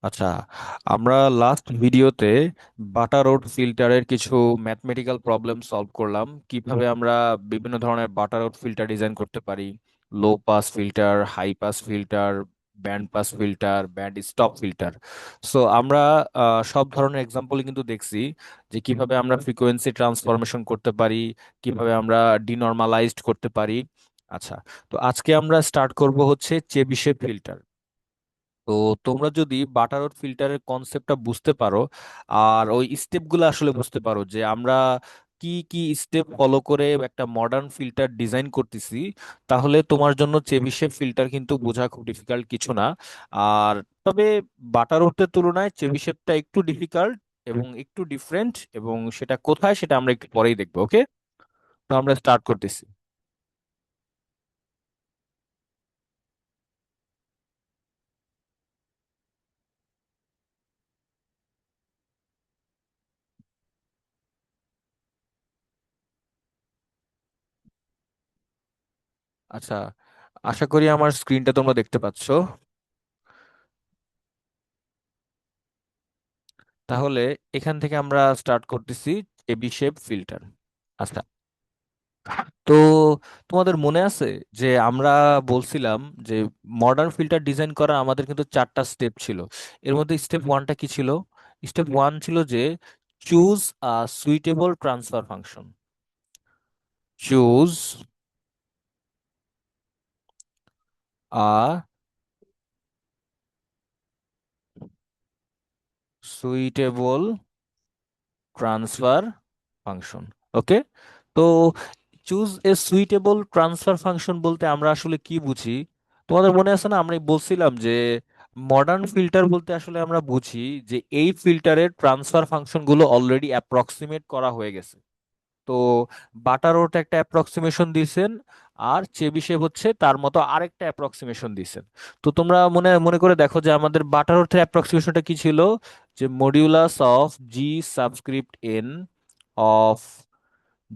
আচ্ছা, আমরা লাস্ট ভিডিওতে বাটারোড ফিল্টারের কিছু ম্যাথমেটিক্যাল প্রবলেম সলভ করলাম, কিভাবে আমরা বিভিন্ন ধরনের বাটারোড ফিল্টার ডিজাইন করতে পারি। Low pass filter, high pass filter, band pass filter, band stop filter. So আমরা সব ধরনের এক্সাম্পলই কিন্তু দেখছি যে কিভাবে আমরা ফ্রিকোয়েন্সি ট্রান্সফরমেশন করতে পারি, কিভাবে আমরা ডিনর্মালাইজড করতে পারি। আচ্ছা, তো আজকে আমরা স্টার্ট করব হচ্ছে চেবিশেভ ফিল্টার। তো তোমরা যদি বাটারওয়াট ফিল্টারের কনসেপ্টটা বুঝতে পারো আর ওই স্টেপগুলো আসলে বুঝতে পারো যে আমরা কি কি স্টেপ ফলো করে একটা মডার্ন ফিল্টার ডিজাইন করতেছি, তাহলে তোমার জন্য চেবিশেভ ফিল্টার কিন্তু বোঝা খুব ডিফিকাল্ট কিছু না। আর তবে বাটারওয়াটের তুলনায় চেবিশেভটা একটু ডিফিকাল্ট এবং একটু ডিফারেন্ট, এবং সেটা কোথায় সেটা আমরা একটু পরেই দেখবো। ওকে, তো আমরা স্টার্ট করতেছি। আচ্ছা, আশা করি আমার স্ক্রিনটা তোমরা দেখতে পাচ্ছো। তাহলে এখান থেকে আমরা স্টার্ট করতেছি এবি শেপ ফিল্টার। আচ্ছা, তো তোমাদের মনে আছে যে আমরা বলছিলাম যে মডার্ন ফিল্টার ডিজাইন করা আমাদের কিন্তু চারটা স্টেপ ছিল। এর মধ্যে স্টেপ ওয়ানটা কি ছিল? স্টেপ ওয়ান ছিল যে choose a suitable transfer function. Choose a suitable transfer function. Okay, তো choose a suitable transfer function বলতে আমরা আসলে কি বুঝি? তোমাদের মনে আছে না, আমরা বলছিলাম যে মডার্ন ফিল্টার বলতে আসলে আমরা বুঝি যে এই ফিল্টারের ট্রান্সফার ফাংশনগুলো অলরেডি অ্যাপ্রক্সিমেট করা হয়ে গেছে। তো বাটারোট একটা অ্যাপ্রক্সিমেশন দিয়েছেন, আর চেবিশেভ হচ্ছে তার মতো আরেকটা অ্যাপ্রক্সিমেশন দিয়েছেন। তো তোমরা মনে মনে করে দেখো যে আমাদের বাটারোটের অ্যাপ্রক্সিমেশনটা কি ছিল, যে modulus of G subscript N of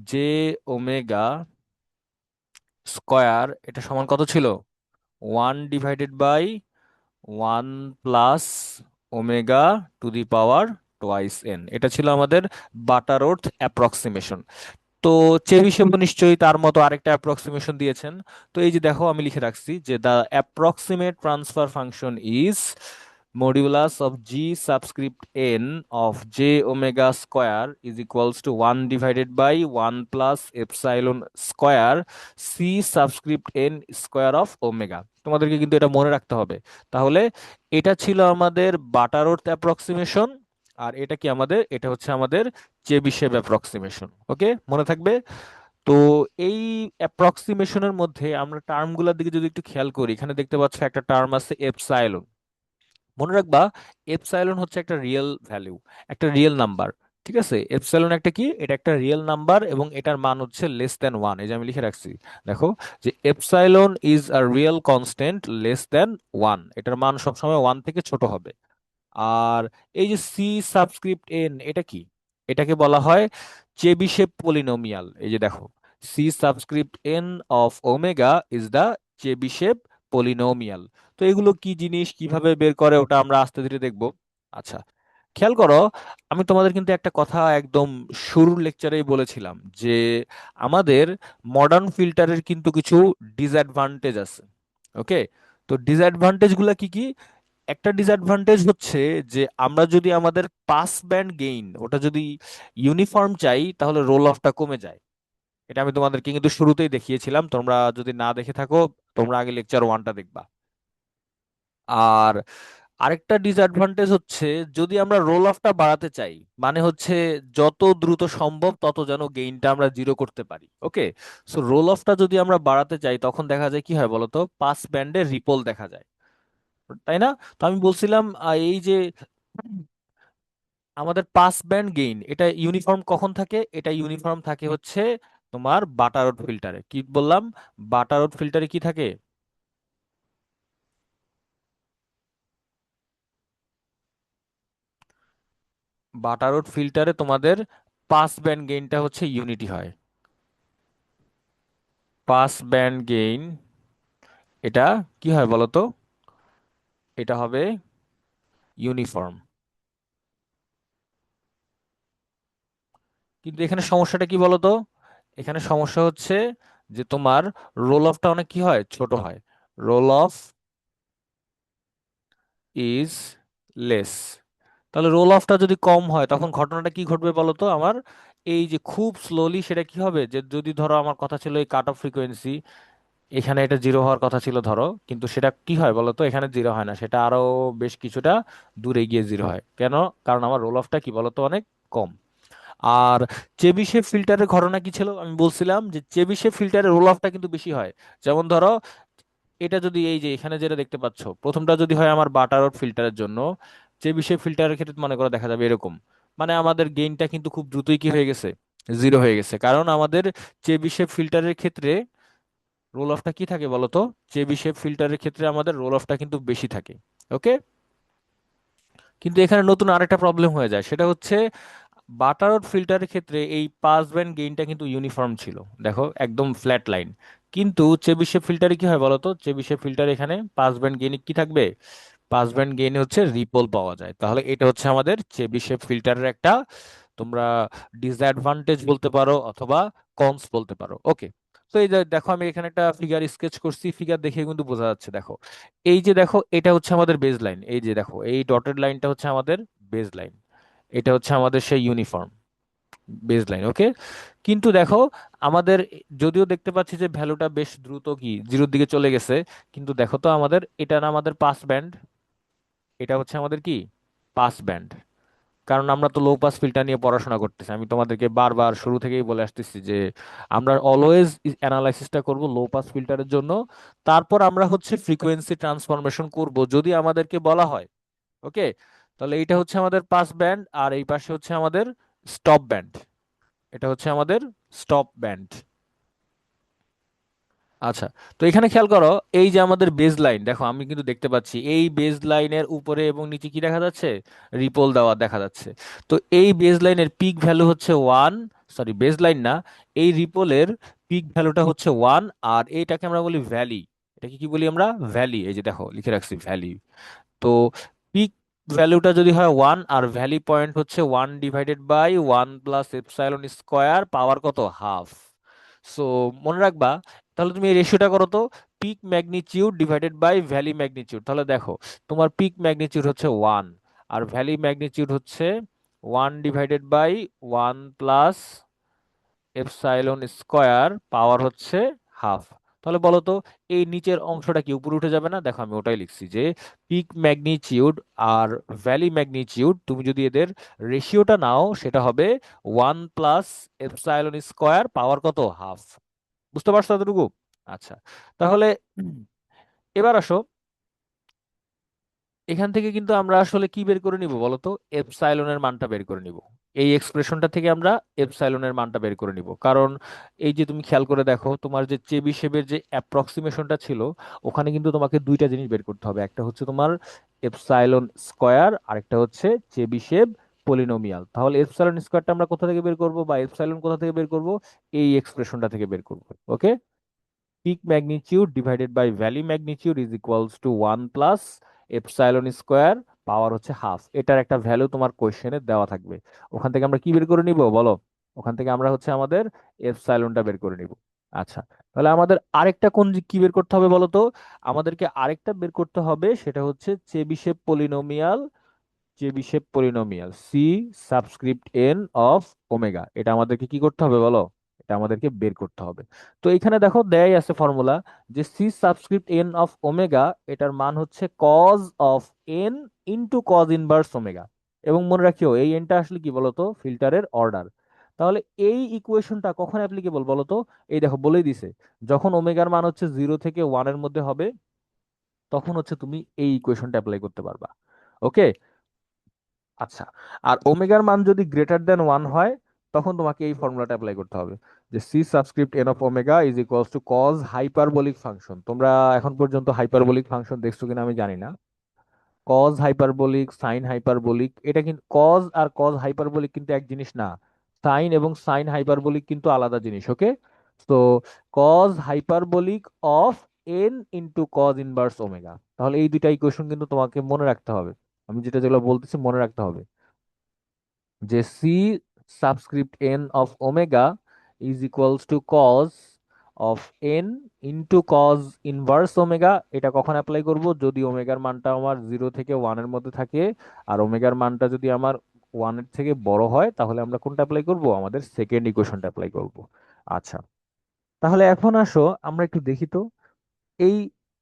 J omega square, এটা সমান কত ছিল? 1/1 plus omega to the power twice N. এটা ছিল আমাদের বাটারোর্থ অ্যাপ্রক্সিমেশন। তো চেবিশেভ নিশ্চয়ই তার মতো আরেকটা অ্যাপ্রক্সিমেশন দিয়েছেন। তো এই যে দেখো, আমি লিখে রাখছি যে the approximate transfer function is modulus of G subscript N of J omega square is equals to 1/1 plus epsilon square C subscript N square of omega. তোমাদেরকে কিন্তু এটা মনে রাখতে হবে। তাহলে এটা ছিল আমাদের বাটারোর্থ অ্যাপ্রক্সিমেশন, আর এটা কি আমাদের, এটা হচ্ছে আমাদের চেবিশেভ অ্যাপ্রক্সিমেশন। ওকে, মনে থাকবে। তো এই অ্যাপ্রক্সিমেশনের মধ্যে আমরা টার্মগুলোর দিকে যদি একটু খেয়াল করি, এখানে দেখতে পাচ্ছ একটা টার্ম আছে এপসাইলন। মনে রাখবা, এপসাইলন হচ্ছে একটা রিয়েল ভ্যালু, একটা রিয়েল নাম্বার। ঠিক আছে, এপসাইলন একটা কি, এটা একটা রিয়েল নাম্বার এবং এটার মান হচ্ছে লেস দ্যান ওয়ান। এই যে আমি লিখে রাখছি, দেখো, যে epsilon is a real constant less than one, এটার মান সবসময় ওয়ান থেকে ছোট হবে। আর এই যে সি সাবস্ক্রিপ্ট এন, এটা কি? এটাকে বলা হয় চেবিশেভ পলিনোমিয়াল। এই যে দেখো, C subscript N of omega is the Chebyshev polynomial. তো এগুলো কি জিনিস, কিভাবে বের করে, ওটা আমরা আস্তে ধীরে দেখবো। আচ্ছা, খেয়াল করো, আমি তোমাদের কিন্তু একটা কথা একদম শুরুর লেকচারেই বলেছিলাম যে আমাদের মডার্ন ফিল্টারের কিন্তু কিছু ডিসঅ্যাডভান্টেজ আছে। ওকে, তো ডিসঅ্যাডভান্টেজ গুলা কি কি? একটা ডিসঅ্যাডভান্টেজ হচ্ছে যে আমরা যদি আমাদের পাস ব্যান্ড গেইন ওটা যদি ইউনিফর্ম চাই, তাহলে রোল অফটা কমে যায়। এটা আমি তোমাদেরকে কিন্তু শুরুতেই দেখিয়েছিলাম, তোমরা যদি না দেখে থাকো তোমরা আগে লেকচার ওয়ানটা দেখবা। আর আরেকটা ডিসঅ্যাডভান্টেজ হচ্ছে, যদি আমরা রোল অফটা বাড়াতে চাই, মানে হচ্ছে যত দ্রুত সম্ভব তত যেন গেইনটা আমরা জিরো করতে পারি। ওকে, সো রোল অফটা যদি আমরা বাড়াতে চাই, তখন দেখা যায় কি হয় বলতো, পাস ব্যান্ডে রিপল দেখা যায়, তাই না? তো আমি বলছিলাম এই যে আমাদের পাস ব্যান্ড গেইন এটা ইউনিফর্ম কখন থাকে? এটা ইউনিফর্ম থাকে হচ্ছে তোমার বাটারোড ফিল্টারে। কি বললাম? বাটারোড ফিল্টারে কি থাকে? বাটারোড ফিল্টারে তোমাদের পাস ব্যান্ড গেইনটা হচ্ছে ইউনিটি হয়। পাস ব্যান্ড গেইন এটা কি হয় বলো তো? এটা হবে ইউনিফর্ম। কিন্তু এখানে সমস্যাটা কি বলতো? এখানে সমস্যা হচ্ছে যে তোমার রোল অফটা অনেক কি হয়, ছোট হয়। Roll off is less. তাহলে রোল অফটা যদি কম হয় তখন ঘটনাটা কি ঘটবে বলো তো আমার? এই যে খুব স্লোলি সেটা কি হবে, যে যদি ধরো আমার কথা ছিল এই কাট অফ ফ্রিকোয়েন্সি, এখানে এটা জিরো হওয়ার কথা ছিল ধরো, কিন্তু সেটা কি হয় বলো তো, এখানে জিরো হয় না, সেটা আরো বেশ কিছুটা দূরে গিয়ে জিরো হয়। কেন? কারণ আমার রোল অফটা কি বলো তো অনেক কম। আর চেবিশেভ ফিল্টারের ঘটনা কি ছিল, আমি বলছিলাম যে চেবিশেভ ফিল্টারের রোল অফটা কিন্তু বেশি হয়। যেমন ধরো এটা যদি এই যে এখানে যেটা দেখতে পাচ্ছ, প্রথমটা যদি হয় আমার বাটারওয়াট ফিল্টারের জন্য, চেবিশেভ ফিল্টারের ক্ষেত্রে মনে করো দেখা যাবে এরকম। মানে আমাদের গেইনটা কিন্তু খুব দ্রুতই কি হয়ে গেছে, জিরো হয়ে গেছে। কারণ আমাদের চেবিশেভ ফিল্টারের ক্ষেত্রে রোল অফটা কি থাকে বলতো? চেবিশেভ ফিল্টারের ক্ষেত্রে আমাদের রোল অফটা কিন্তু বেশি থাকে। ওকে। কিন্তু এখানে নতুন আরেকটা প্রবলেম হয়ে যায়, সেটা হচ্ছে বাটারওয়াট ফিল্টারের ক্ষেত্রে এই পাস ব্যান্ড গেইনটা কিন্তু ইউনিফর্ম ছিল, দেখো একদম ফ্ল্যাট লাইন। কিন্তু চেবিশেভ ফিল্টারে কি হয় বলতো? চেবিশেভ ফিল্টার এখানে পাস ব্যান্ড গেইন কি থাকবে? পাস ব্যান্ড গেইনে হচ্ছে রিপল পাওয়া যায়। তাহলে এটা হচ্ছে আমাদের চেবিশেভ ফিল্টারের একটা, তোমরা ডিসঅ্যাডভান্টেজ বলতে পারো অথবা কনস বলতে পারো। ওকে। তো এই যে দেখো আমি এখানে একটা ফিগার স্কেচ করছি, ফিগার দেখে কিন্তু বোঝা যাচ্ছে। দেখো এই যে দেখো এটা হচ্ছে আমাদের বেজ লাইন, এই যে দেখো এই ডটেড লাইনটা হচ্ছে আমাদের বেজ লাইন, এটা হচ্ছে আমাদের সেই ইউনিফর্ম বেজ লাইন। ওকে। কিন্তু দেখো আমাদের, যদিও দেখতে পাচ্ছি যে ভ্যালুটা বেশ দ্রুত কি জিরোর দিকে চলে গেছে, কিন্তু দেখো তো আমাদের এটা না আমাদের পাস ব্যান্ড, এটা হচ্ছে আমাদের কি পাস ব্যান্ড। কারণ আমরা তো লো পাস ফিল্টার নিয়ে পড়াশোনা করতেছি, আমি তোমাদেরকে বারবার শুরু থেকেই বলে আসতেছি যে আমরা অলওয়েজ অ্যানালাইসিসটা করব লো পাস ফিল্টারের জন্য, তারপর আমরা হচ্ছে ফ্রিকোয়েন্সি ট্রান্সফরমেশন করব যদি আমাদেরকে বলা হয়। ওকে। তাহলে এইটা হচ্ছে আমাদের পাস ব্যান্ড, আর এই পাশে হচ্ছে আমাদের স্টপ ব্যান্ড, এটা হচ্ছে আমাদের স্টপ ব্যান্ড। আচ্ছা। তো এখানে খেয়াল করো, এই যে আমাদের বেজ লাইন, দেখো আমি কিন্তু দেখতে পাচ্ছি এই বেজ লাইনের উপরে এবং নিচে কি দেখা যাচ্ছে, রিপল দেওয়া দেখা যাচ্ছে। তো এই বেজ লাইনের পিক ভ্যালু হচ্ছে ওয়ান, সরি বেজ লাইন না, এই রিপলের পিক ভ্যালুটা হচ্ছে ওয়ান। আর এইটাকে আমরা বলি ভ্যালি, এটাকে কি বলি আমরা? ভ্যালি। এই যে দেখো লিখে রাখছি ভ্যালি। তো পিক ভ্যালুটা যদি হয় ওয়ান, আর ভ্যালি পয়েন্ট হচ্ছে one divided by one plus epsilon square power কত, হাফ। সো মনে রাখবা, তাহলে তুমি এই রেশিওটা করো তো, peak magnitude divided by valley magnitude. তাহলে দেখো তোমার পিক ম্যাগনিটিউড হচ্ছে ওয়ান, আর ভ্যালি ম্যাগনিটিউড হচ্ছে one divided by one plus epsilon square power হচ্ছে হাফ। তাহলে বলো তো এই নিচের অংশটা কি উপরে উঠে যাবে না? দেখো আমি ওটাই লিখছি যে পিক ম্যাগনিটিউড আর ভ্যালি ম্যাগনিটিউড তুমি যদি এদের রেশিওটা নাও সেটা হবে one plus epsilon square power কত, হাফ। বুঝতে পারছো এতটুকু? আচ্ছা। তাহলে এবার আসো, এখান থেকে কিন্তু আমরা আসলে কি বের করে নিব বলতো? এপসাইলনের মানটা বের করে নিব। এই এক্সপ্রেশনটা থেকে আমরা এপসাইলনের মানটা বের করে নিব। কারণ এই যে তুমি খেয়াল করে দেখো তোমার যে চেবিশেভের যে অ্যাপ্রক্সিমেশনটা ছিল, ওখানে কিন্তু তোমাকে দুইটা জিনিস বের করতে হবে, একটা হচ্ছে তোমার এপসাইলন স্কয়ার, আরেকটা হচ্ছে চেবিশেভ পলিনোমিয়াল। তাহলে এপসাইলন স্কয়ারটা আমরা কোথা থেকে বের করব, বা এপসাইলন কোথা থেকে বের করব? এই এক্সপ্রেশনটা থেকে বের করব। ওকে। peak magnitude divided by valley magnitude is equals to 1 plus epsilon square পাওয়ার হচ্ছে হাফ। এটার একটা ভ্যালু তোমার কোশ্চেনে দেওয়া থাকবে, ওখান থেকে আমরা কি বের করে নিব বলো? ওখান থেকে আমরা হচ্ছে আমাদের এপসাইলনটা বের করে নিব। আচ্ছা। তাহলে আমাদের আরেকটা কোন কি বের করতে হবে বলো তো? আমাদেরকে আরেকটা বের করতে হবে, সেটা হচ্ছে Chebyshev polynomial, Chebyshev polynomial C subscript N of omega. এটা আমাদেরকে কি করতে হবে বলো? এটা আমাদেরকে বের করতে হবে। তো এখানে দেখো দেয়াই আছে ফর্মুলা, যে C subscript N of omega, এটার মান হচ্ছে cos of N into cos inverse omega. এবং মনে রাখিও এই এনটা আসলে কি বলতো, ফিল্টারের অর্ডার। তাহলে এই ইকুয়েশনটা কখন অ্যাপ্লিকেবল বলতো? এই দেখো বলেই দিছে, যখন ওমেগার মান হচ্ছে জিরো থেকে ওয়ানের মধ্যে হবে, তখন হচ্ছে তুমি এই ইকুয়েশনটা অ্যাপ্লাই করতে পারবা। ওকে। আচ্ছা। আর ওমেগার মান যদি গ্রেটার দেন ওয়ান হয়, তখন তোমাকে এই ফর্মুলাটা অ্যাপ্লাই করতে হবে, যে C subscript N of omega is equals to cos hyperbolic function. তোমরা এখন পর্যন্ত হাইপারবোলিক ফাংশন দেখছো কিনা আমি জানি না। কজ হাইপারবোলিক, সাইন হাইপারবোলিক, এটা কিন্তু কজ আর কজ হাইপারবোলিক কিন্তু এক জিনিস না। সাইন এবং সাইন হাইপারবোলিক কিন্তু আলাদা জিনিস। ওকে। তো cause hyperbolic of N into cos inverse omega, তাহলে এই দুইটা ইকুয়েশন কিন্তু তোমাকে মনে রাখতে হবে। আমি যেগুলো বলতেছি মনে রাখতে হবে, যে C subscript N of omega is equals to cos of N into cos inverse omega. এটা কখন অ্যাপ্লাই করব? যদি ওমেগার মানটা আমার 0 থেকে 1-এর মধ্যে থাকে, আর ওমেগার মানটা যদি আমার 1-এর থেকে বড় হয়, তাহলে আমরা কোনটা অ্যাপ্লাই করব? আমাদের সেকেন্ড ইকুয়েশনটা অ্যাপ্লাই করব। আচ্ছা, তাহলে এখন আসো আমরা একটু দেখি তো এই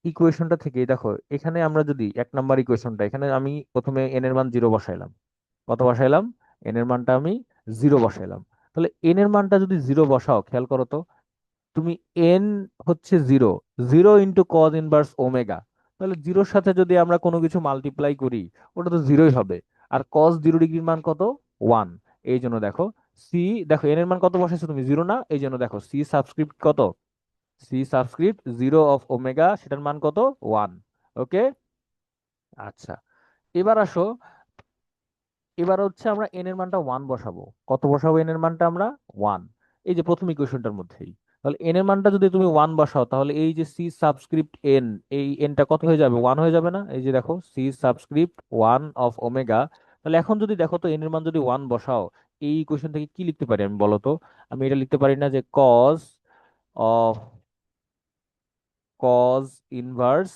ইকুয়েশনটা থেকে। দেখো এখানে আমরা যদি 1 নাম্বার ইকুয়েশনটা, এখানে আমি প্রথমে এন এর মান 0 বসাইলাম। কত বসাইলাম? এন এর মানটা আমি 0 বসাইলাম। তাহলে এন এর মানটা যদি 0 বসাও, খেয়াল করো তো তুমি, এন হচ্ছে 0, 0 × cos ইনভার্স ওমেগা। তাহলে 0-র সাথে যদি আমরা কোনো কিছু মাল্টিপ্লাই করি, ওটা তো 0-ই হবে। আর cos 0 ডিগ্রির মান কত? 1। এই জন্য দেখো সি, দেখো এন এর মান কত বসাইছো তুমি? 0 না? এই জন্য দেখো সি সাবস্ক্রিপ্ট কত? সি সাবস্ক্রিপ্ট 0 অফ ওমেগা, সেটার মান কত? 1। ওকে। আচ্ছা, এবার আসো, এবার হচ্ছে আমরা এন এর মানটা 1 বসাবো। কত বসাবো এন এর মানটা আমরা? 1। এই যে প্রথম ইকুয়েশনটার মধ্যেই। তাহলে এন এর মানটা যদি তুমি 1 বসাও, তাহলে এই যে সি সাবস্ক্রিপ্ট এন, এই এনটা কত হয়ে যাবে? 1 হয়ে যাবে না? এই যে দেখো সি সাবস্ক্রিপ্ট 1 অফ ওমেগা। তাহলে এখন যদি দেখো তো এন এর মান যদি 1 বসাও, এই ইকুয়েশন থেকে কি লিখতে পারি আমি, বলো তো? আমি এটা লিখতে পারি না যে অফ কজ ইনভার্স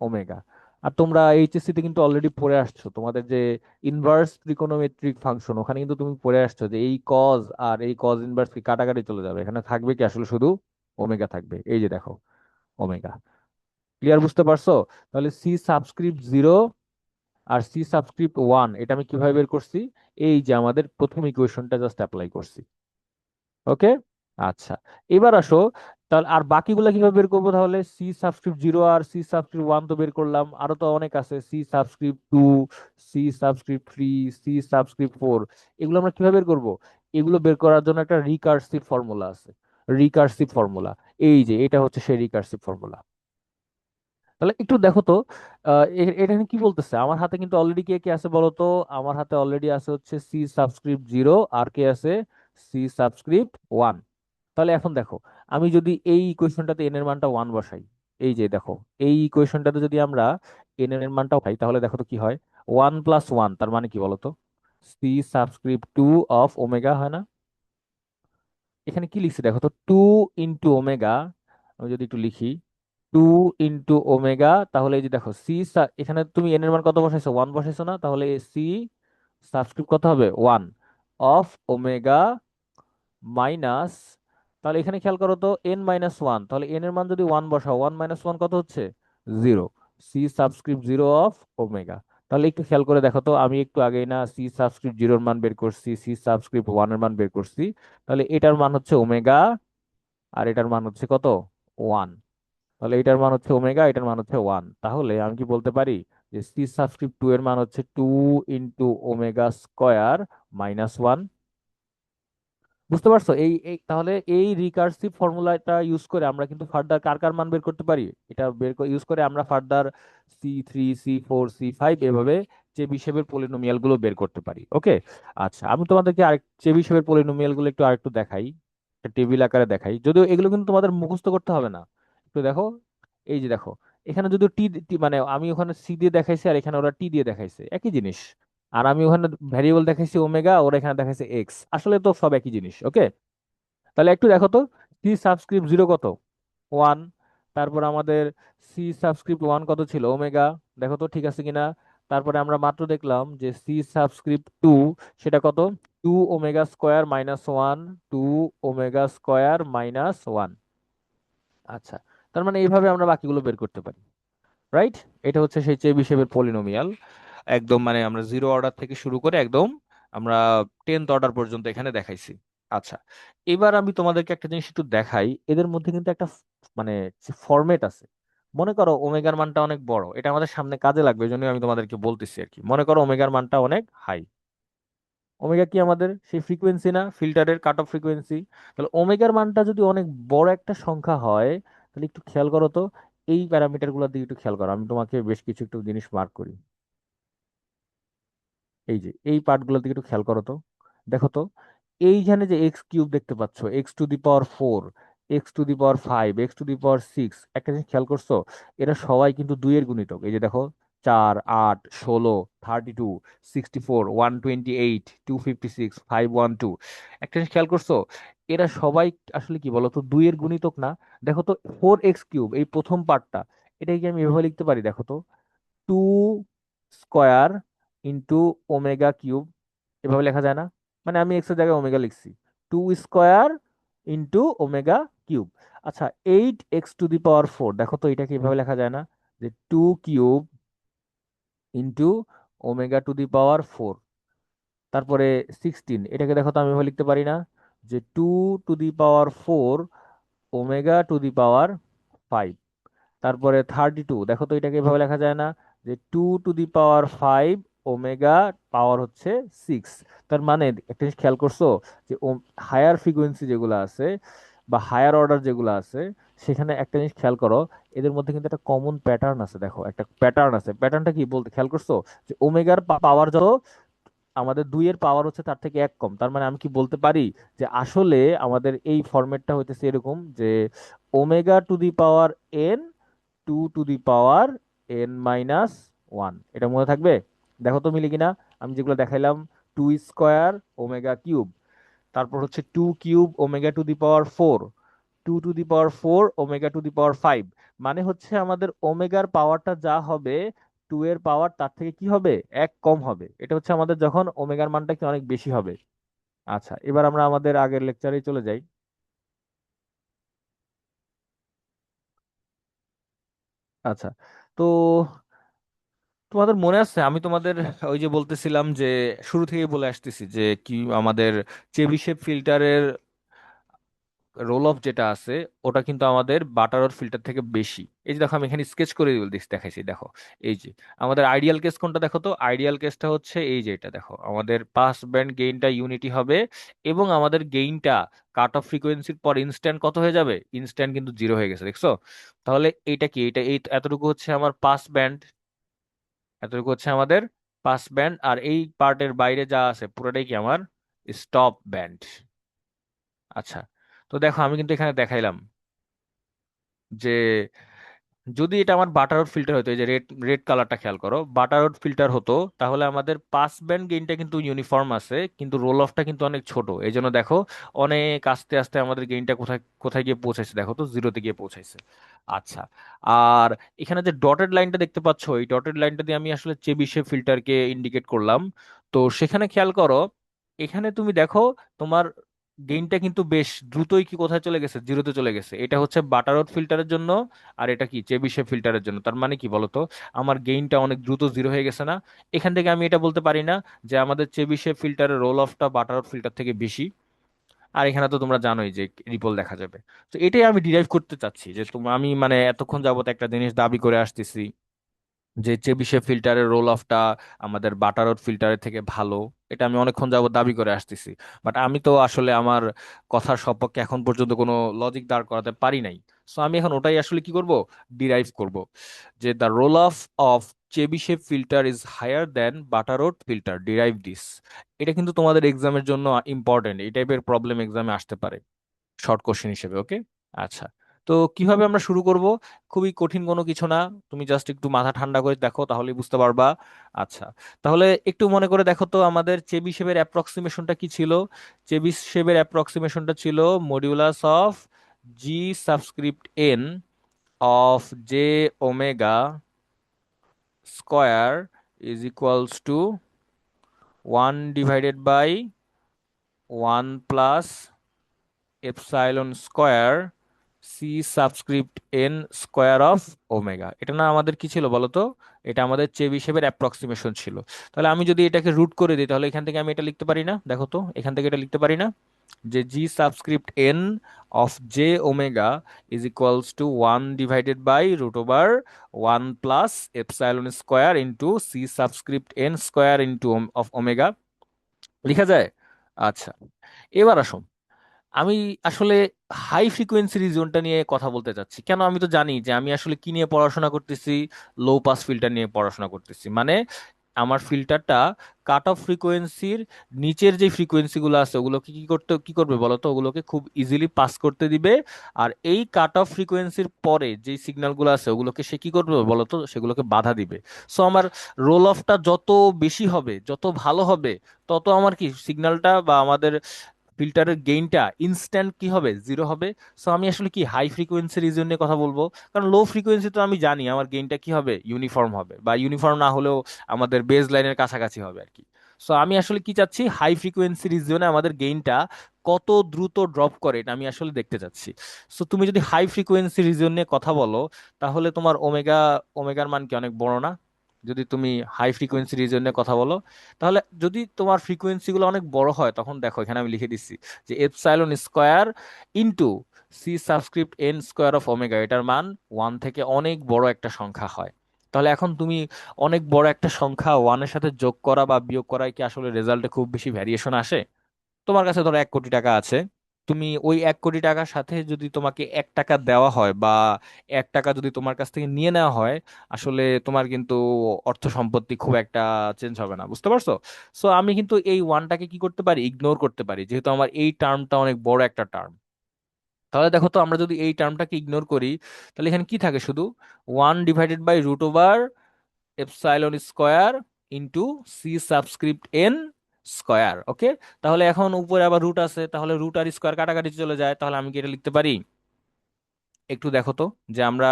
ওমেগা? আর তোমরা এইচএসসি তে কিন্তু অলরেডি পড়ে আসছো, তোমাদের যে ইনভার্স ত্রিকোণমিতিক ফাংশন, ওখানে কিন্তু তুমি পড়ে আসছো যে এই কজ আর এই কজ ইনভার্স কি কাটাকাটি চলে যাবে, এখানে থাকবে কি আসলে শুধু ওমেগা থাকবে। এই যে দেখো ওমেগা। ক্লিয়ার? বুঝতে পারছো? তাহলে সি সাবস্ক্রিপ্ট 0 আর সি সাবস্ক্রিপ্ট 1, এটা আমি কিভাবে বের করছি? এই যে আমাদের প্রথম ইকুয়েশনটা জাস্ট অ্যাপ্লাই করছি। ওকে। আচ্ছা, এবার আসো, তাহলে আর বাকিগুলো কিভাবে বের করবো? তাহলে সি সাবস্ক্রিপ্ট 0 আর সি সাবস্ক্রিপ্ট 1 তো বের করলাম, আরো তো অনেক আছে, C subscript 2, C subscript 3, C subscript 4। এগুলো আমরা কিভাবে বের করব? এগুলো বের করার জন্য একটা রিকার্সিভ ফর্মুলা আছে। রিকার্সিভ ফর্মুলা, এই যে এটা হচ্ছে সেই রিকার্সিভ ফর্মুলা। তাহলে একটু দেখো তো, এখানে কি বলতেছে? আমার হাতে কিন্তু অলরেডি কে কে আছে বলো তো? আমার হাতে অলরেডি আছে হচ্ছে সি সাবস্ক্রিপ্ট 0, আর কে আছে? C subscript 1। তাহলে এখন দেখো, আমি যদি এই ইকুয়েশনটাতে এন এর মানটা 1 বসাই, এই যে দেখো এই ইকুয়েশনটাতে যদি আমরা এন এর মানটা পাই, তাহলে দেখো তো কি হয়? 1 + 1 তার মানে কি বলতো? সি সাবস্ক্রিপ্ট 2 অফ ওমেগা, হয় না? এখানে কি লিখছি দেখো তো, 2 × ওমেগা। আমি যদি একটু লিখি 2 × ওমেগা, তাহলে এই যে দেখো সি, এখানে তুমি এন এর মান কত বসাইছো? 1 বসাইছো না? তাহলে সি সাবস্ক্রিপ্ট কত হবে? 1 অফ ওমেগা মাইনাস, তাহলে এখানে খেয়াল করো তো n-1, তাহলে এন এর মান যদি 1 বসাও, 1 - 1 কত হচ্ছে? 0। C subscript 0 of omega. তাহলে একটু খেয়াল করে দেখো তো, আমি একটু আগেই না সি সাবস্ক্রিপ্ট 0-এর মান বের করছি, সি সাবস্ক্রিপ্ট 1-এর মান বের করছি। তাহলে এটার মান হচ্ছে ওমেগা, আর এটার মান হচ্ছে কত? 1। তাহলে এটার মান হচ্ছে ওমেগা, এটার মান হচ্ছে 1। তাহলে আমি কি বলতে পারি যে সি সাবস্ক্রিপ্ট 2 এর মান হচ্ছে 2 × ওমেগা স্কোয়ার - 1। বুঝতে পারছো? এই এই তাহলে এই রিকার্সিভ ফর্মুলাটা ইউজ করে আমরা কিন্তু ফার্দার কার কার মান বের করতে পারি? এটা ইউজ করে আমরা ফার্দার C3, C4, C5 এভাবে চেবিশেভের পলিনোমিয়াল গুলো বের করতে পারি। ওকে। আচ্ছা, আমি তোমাদেরকে আরেক চেবিশেভের পলিনোমিয়াল গুলো একটু আরেকটু দেখাই, একটা টেবিল আকারে দেখাই, যদিও এগুলো কিন্তু তোমাদের মুখস্থ করতে হবে না। একটু দেখো, এই যে দেখো, এখানে যদি মানে আমি ওখানে সি দিয়ে দেখাইছি, আর এখানে ওরা টি দিয়ে দেখাইছে, একই জিনিস। আর আমি ওখানে ভ্যারিয়েবল দেখাইছি ওমেগা, ওরা এখানে দেখাইছে এক্স, আসলে তো সব একই জিনিস। ওকে। তাহলে একটু দেখো তো, সি সাবস্ক্রিপ্ট 0 কত? 1। তারপর আমাদের সি সাবস্ক্রিপ্ট 1 কত ছিল? ওমেগা। দেখো তো ঠিক আছে কিনা। তারপরে আমরা মাত্র দেখলাম যে সি সাবস্ক্রিপ্ট 2, সেটা কত? 2 ω² - 1, 2 ω² - 1। আচ্ছা, তার মানে এইভাবে আমরা বাকিগুলো বের করতে পারি। রাইট? এটা হচ্ছে সেই চেবিশেভের পলিনোমিয়াল। একদম মানে আমরা 0 অর্ডার থেকে শুরু করে একদম আমরা 10th অর্ডার পর্যন্ত এখানে দেখাইছি। আচ্ছা, এবার আমি তোমাদেরকে একটা জিনিস একটু দেখাই। এদের মধ্যে কিন্তু একটা মানে ফরম্যাট আছে। মনে করো ওমেগার মানটা অনেক বড়, এটা আমাদের সামনে কাজে লাগবে, এই জন্য আমি তোমাদেরকে বলতেছি আর কি। মনে করো ওমেগার মানটা অনেক হাই। ওমেগা কি আমাদের সেই ফ্রিকোয়েন্সি না, ফিল্টারের কাট অফ ফ্রিকোয়েন্সি? তাহলে ওমেগার মানটা যদি অনেক বড় একটা সংখ্যা হয়, তাহলে একটু খেয়াল করো তো, এই প্যারামিটার গুলোর দিকে একটু খেয়াল করো। আমি তোমাকে বেশ কিছু একটু জিনিস মার্ক করি। এই যে এই পার্টগুলোর দিকে একটু খেয়াল করো তো। দেখো তো, এইখানে যে x³ দেখতে পাচ্ছ, x⁴, x⁵, x⁴, একটা জিনিস খেয়াল করছো? এরা সবাই কিন্তু 2 এর গুণিতক। এই যে দেখো চার, আট, 16, 32, 64, 128, 256, 512। একটা জিনিস খেয়াল করছো, এরা সবাই আসলে কি বলতো, দুইয়ের গুণিতক না। দেখো তো, 4x কিউব এই প্রথম পার্টটা, এটাকে কি আমি এভাবে লিখতে পারি? দেখো তো, 2 স্কোয়ার ইন্টু ওমেগা কিউব, এভাবে লেখা যায় না? মানে আমি এক্স এর জায়গায় ওমেগা লিখছি, 2 স্কোয়ার ইন্টু ওমেগা কিউব। আচ্ছা, 8x⁴, দেখো তো এটাকে এভাবে লেখা যায় না? যে 2 cube into omega to the power 4। তারপরে 16, এটাকে দেখো তো আমি এভাবে লিখতে পারি না? যে 2 to the power 4 omega to the power 5। তারপরে 32, দেখো তো এটাকে এভাবে লেখা যায় না? যে 2 টু দি পাওয়ার 5 ওমেগা পাওয়ার হচ্ছে 6। তার মানে একটা জিনিস খেয়াল করছো, যে হায়ার ফ্রিকোয়েন্সি যেগুলো আছে বা হায়ার অর্ডার যেগুলো আছে, সেখানে একটা জিনিস খেয়াল করো, এদের মধ্যে কিন্তু একটা কমন প্যাটার্ন আছে। দেখো, একটা প্যাটার্ন আছে। প্যাটার্নটা কি বলতে খেয়াল করছো? যে ওমেগার পাওয়ার যত, আমাদের দুইয়ের পাওয়ার হচ্ছে তার থেকে এক কম। তার মানে আমি কি বলতে পারি, যে আসলে আমাদের এই ফরম্যাটটা হইতেছে এরকম, যে omega to the power n, 2 to the power n-1। এটা মনে থাকবে? দেখো তো মিলে কিনা। আমি যেগুলো দেখাইলাম, 2 স্কোয়ার ওমেগা কিউব, তারপর হচ্ছে 2 cube omega to the power 4, 2 to the power 4 omega to the power 5। মানে হচ্ছে আমাদের ওমেগার পাওয়ারটা যা হবে, 2 এর পাওয়ার তার থেকে কি হবে, এক কম হবে। এটা হচ্ছে আমাদের যখন ওমেগার মানটা কি অনেক বেশি হবে। আচ্ছা, এবার আমরা আমাদের আগের লেকচারে চলে যাই। আচ্ছা, তো তোমাদের মনে আছে, আমি তোমাদের ওই যে বলতেছিলাম যে শুরু থেকেই বলে আসতেছি যে কি আমাদের চেবিশেভ ফিল্টারের রোল অফ যেটা আছে, ওটা কিন্তু আমাদের বাটারর ফিল্টার থেকে বেশি। এই যে দেখো, আমি এখানে স্কেচ করে দেখাইছি, দেখো। এই যে আমাদের আইডিয়াল কেস কোনটা, দেখো তো। আইডিয়াল কেসটা হচ্ছে এই যে এটা দেখো, আমাদের পাস ব্যান্ড গেইনটা ইউনিটি হবে, এবং আমাদের গেইনটা কাট অফ ফ্রিকোয়েন্সির পর ইনস্ট্যান্ট কত হয়ে যাবে? ইনস্ট্যান্ট কিন্তু 0 হয়ে গেছে, দেখছো? তাহলে এইটা কি, এটা এই এতটুকু হচ্ছে আমার পাস ব্যান্ড, এতটুকু হচ্ছে আমাদের পাস ব্যান্ড, আর এই পার্টের বাইরে যা আছে পুরোটাই কি আমার স্টপ ব্যান্ড। আচ্ছা, তো দেখো আমি কিন্তু এখানে দেখাইলাম যে যদি এটা আমার বাটারউড ফিল্টার হতো, এই যে রেড রেড কালারটা খেয়াল করো, বাটারউড ফিল্টার হতো, তাহলে আমাদের পাস ব্যান্ড গেইনটা কিন্তু ইউনিফর্ম আছে, কিন্তু রোল অফটা কিন্তু অনেক ছোট। এই জন্য দেখো, অনেক আস্তে আস্তে আমাদের গেইনটা কোথায় কোথায় গিয়ে পৌঁছাইছে, দেখো তো, জিরোতে গিয়ে পৌঁছাইছে। আচ্ছা, আর এখানে যে ডটেড লাইনটা দেখতে পাচ্ছ, এই ডটেড লাইনটা দিয়ে আমি আসলে চেবিশেভ ফিল্টারকে ইন্ডিকেট করলাম। তো সেখানে খেয়াল করো, এখানে তুমি দেখো, তোমার গেইনটা কিন্তু বেশ দ্রুতই কি কোথায় চলে গেছে, জিরোতে চলে গেছে। এটা হচ্ছে বাটারউড ফিল্টারের জন্য, আর এটা কি চেবিশেভ ফিল্টারের জন্য। তার মানে কি বলতো, আমার গেইনটা অনেক দ্রুত 0 হয়ে গেছে না? এখান থেকে আমি এটা বলতে পারি না যে আমাদের চেবিশেভ ফিল্টারের রোল অফটা বাটারউড ফিল্টার থেকে বেশি? আর এখানে তো তোমরা জানোই যে রিপল দেখা যাবে। তো এটাই আমি ডিরাইভ করতে চাচ্ছি, যে আমি মানে এতক্ষণ যাবত একটা জিনিস দাবি করে আসতেছি, যে চেবিশেভ ফিল্টারের রোল অফটা আমাদের বাটারওয়াট ফিল্টারের থেকে ভালো। এটা আমি অনেকক্ষণ যাবত দাবি করে আসতেছি, বাট আমি তো আসলে আমার কথার সপক্ষে এখন পর্যন্ত কোনো লজিক দাঁড় করাতে পারি নাই। সো আমি এখন ওটাই আসলে কি করব, ডিরাইভ করব, যে the roll off of Chebyshev filter is higher than Butterworth filter, derive this. এটা কিন্তু তোমাদের এক্সামের জন্য ইম্পর্টেন্ট, এই টাইপের প্রবলেম এক্সামে আসতে পারে শর্ট কোশ্চেন হিসেবে, ওকে? আচ্ছা, তো কিভাবে আমরা শুরু করব? খুবই কঠিন কোনো কিছু না, তুমি জাস্ট একটু মাথা ঠান্ডা করে দেখো, তাহলেই বুঝতে পারবা। আচ্ছা, তাহলে একটু মনে করে দেখো তো, আমাদের চেবিশেভের অ্যাপ্রক্সিমেশনটা কি ছিল? চেবিশেভের অ্যাপ্রক্সিমেশনটা ছিল modulus of G subscript N of J omega square is equals to 1/1 plus epsilon square C subscript N square of omega. এটা না আমাদের কি ছিল বলো তো? এটা আমাদের চেবিশেভের অ্যাপ্রক্সিমেশন ছিল। তাহলে আমি যদি এটাকে রুট করে দিই, তাহলে এখান থেকে আমি এটা লিখতে পারি না? দেখো তো, এখান থেকে এটা লিখতে পারি না, যে G subscript N of J omega is equals to 1/1 plus epsilon square into C subscript N square into of omega, লেখা যায়? আচ্ছা, এবার আসুন, আমি আসলে হাই ফ্রিকোয়েন্সি রিজনটা নিয়ে কথা বলতে চাচ্ছি। কেন? আমি তো জানি যে আমি আসলে কি নিয়ে পড়াশোনা করতেছি, লো পাস ফিল্টার নিয়ে পড়াশোনা করতেছি। মানে আমার ফিল্টারটা কাট অফ ফ্রিকোয়েন্সির নিচের যে ফ্রিকোয়েন্সিগুলো আছে ওগুলোকে কি করবে বলো তো, ওগুলোকে খুব ইজিলি পাস করতে দিবে। আর এই কাট অফ ফ্রিকোয়েন্সির পরে যে সিগন্যালগুলো আছে ওগুলোকে সে কি করবে বলো তো, সেগুলোকে বাধা দিবে। সো আমার রোল অফটা যত বেশি হবে, যত ভালো হবে, তত আমার কি সিগন্যালটা বা আমাদের ফিল্টারের গেইনটা ইনস্ট্যান্ট কি হবে, জিরো হবে। সো আমি আসলে কি হাই ফ্রিকোয়েন্সি রিজন নিয়ে কথা বলবো, কারণ লো ফ্রিকোয়েন্সি তো আমি জানি আমার গেইনটা কি হবে, ইউনিফর্ম হবে, বা ইউনিফর্ম না হলেও আমাদের বেজ লাইনের কাছাকাছি হবে আর কি। সো আমি আসলে কি চাচ্ছি, হাই ফ্রিকোয়েন্সি রিজনে আমাদের গেইনটা কত দ্রুত ড্রপ করে এটা আমি আসলে দেখতে চাচ্ছি। সো তুমি যদি হাই ফ্রিকোয়েন্সি রিজন নিয়ে কথা বলো, তাহলে তোমার ওমেগার মান কি অনেক বড় না? যদি তুমি হাই ফ্রিকোয়েন্সি রিজন নিয়ে কথা বলো, তাহলে যদি তোমার ফ্রিকোয়েন্সি গুলো অনেক বড় হয়, তখন দেখো এখানে আমি লিখে দিচ্ছি যে epsilon square into C subscript N square of omega, এটার মান ওয়ান থেকে অনেক বড় একটা সংখ্যা হয়। তাহলে এখন তুমি অনেক বড় একটা সংখ্যা ওয়ানের সাথে যোগ করা বা বিয়োগ করায় কি আসলে রেজাল্টে খুব বেশি ভ্যারিয়েশন আসে? তোমার কাছে ধরো 1 কোটি টাকা আছে, তুমি ওই 1 কোটি টাকার সাথে যদি তোমাকে 1 টাকা দেওয়া হয় বা 1 টাকা যদি তোমার কাছ থেকে নিয়ে নেওয়া হয়, আসলে তোমার কিন্তু অর্থ সম্পত্তি খুব একটা চেঞ্জ হবে না, বুঝতে পারছো? সো আমি কিন্তু এই ওয়ানটাকে কি করতে পারি, ইগনোর করতে পারি, যেহেতু আমার এই টার্মটা অনেক বড় একটা টার্ম। তাহলে দেখো তো, আমরা যদি এই টার্মটাকে ইগনোর করি, তাহলে এখানে কি থাকে, শুধু 1/√ওভার epsilon square into C subscript N square. Okay, তাহলে এখন উপরে আবার রুট আছে, তাহলে রুট আর স্কোয়ার কাটাকাটি চলে যায়, তাহলে আমি কি এটা লিখতে পারি? একটু দেখো তো, যে আমরা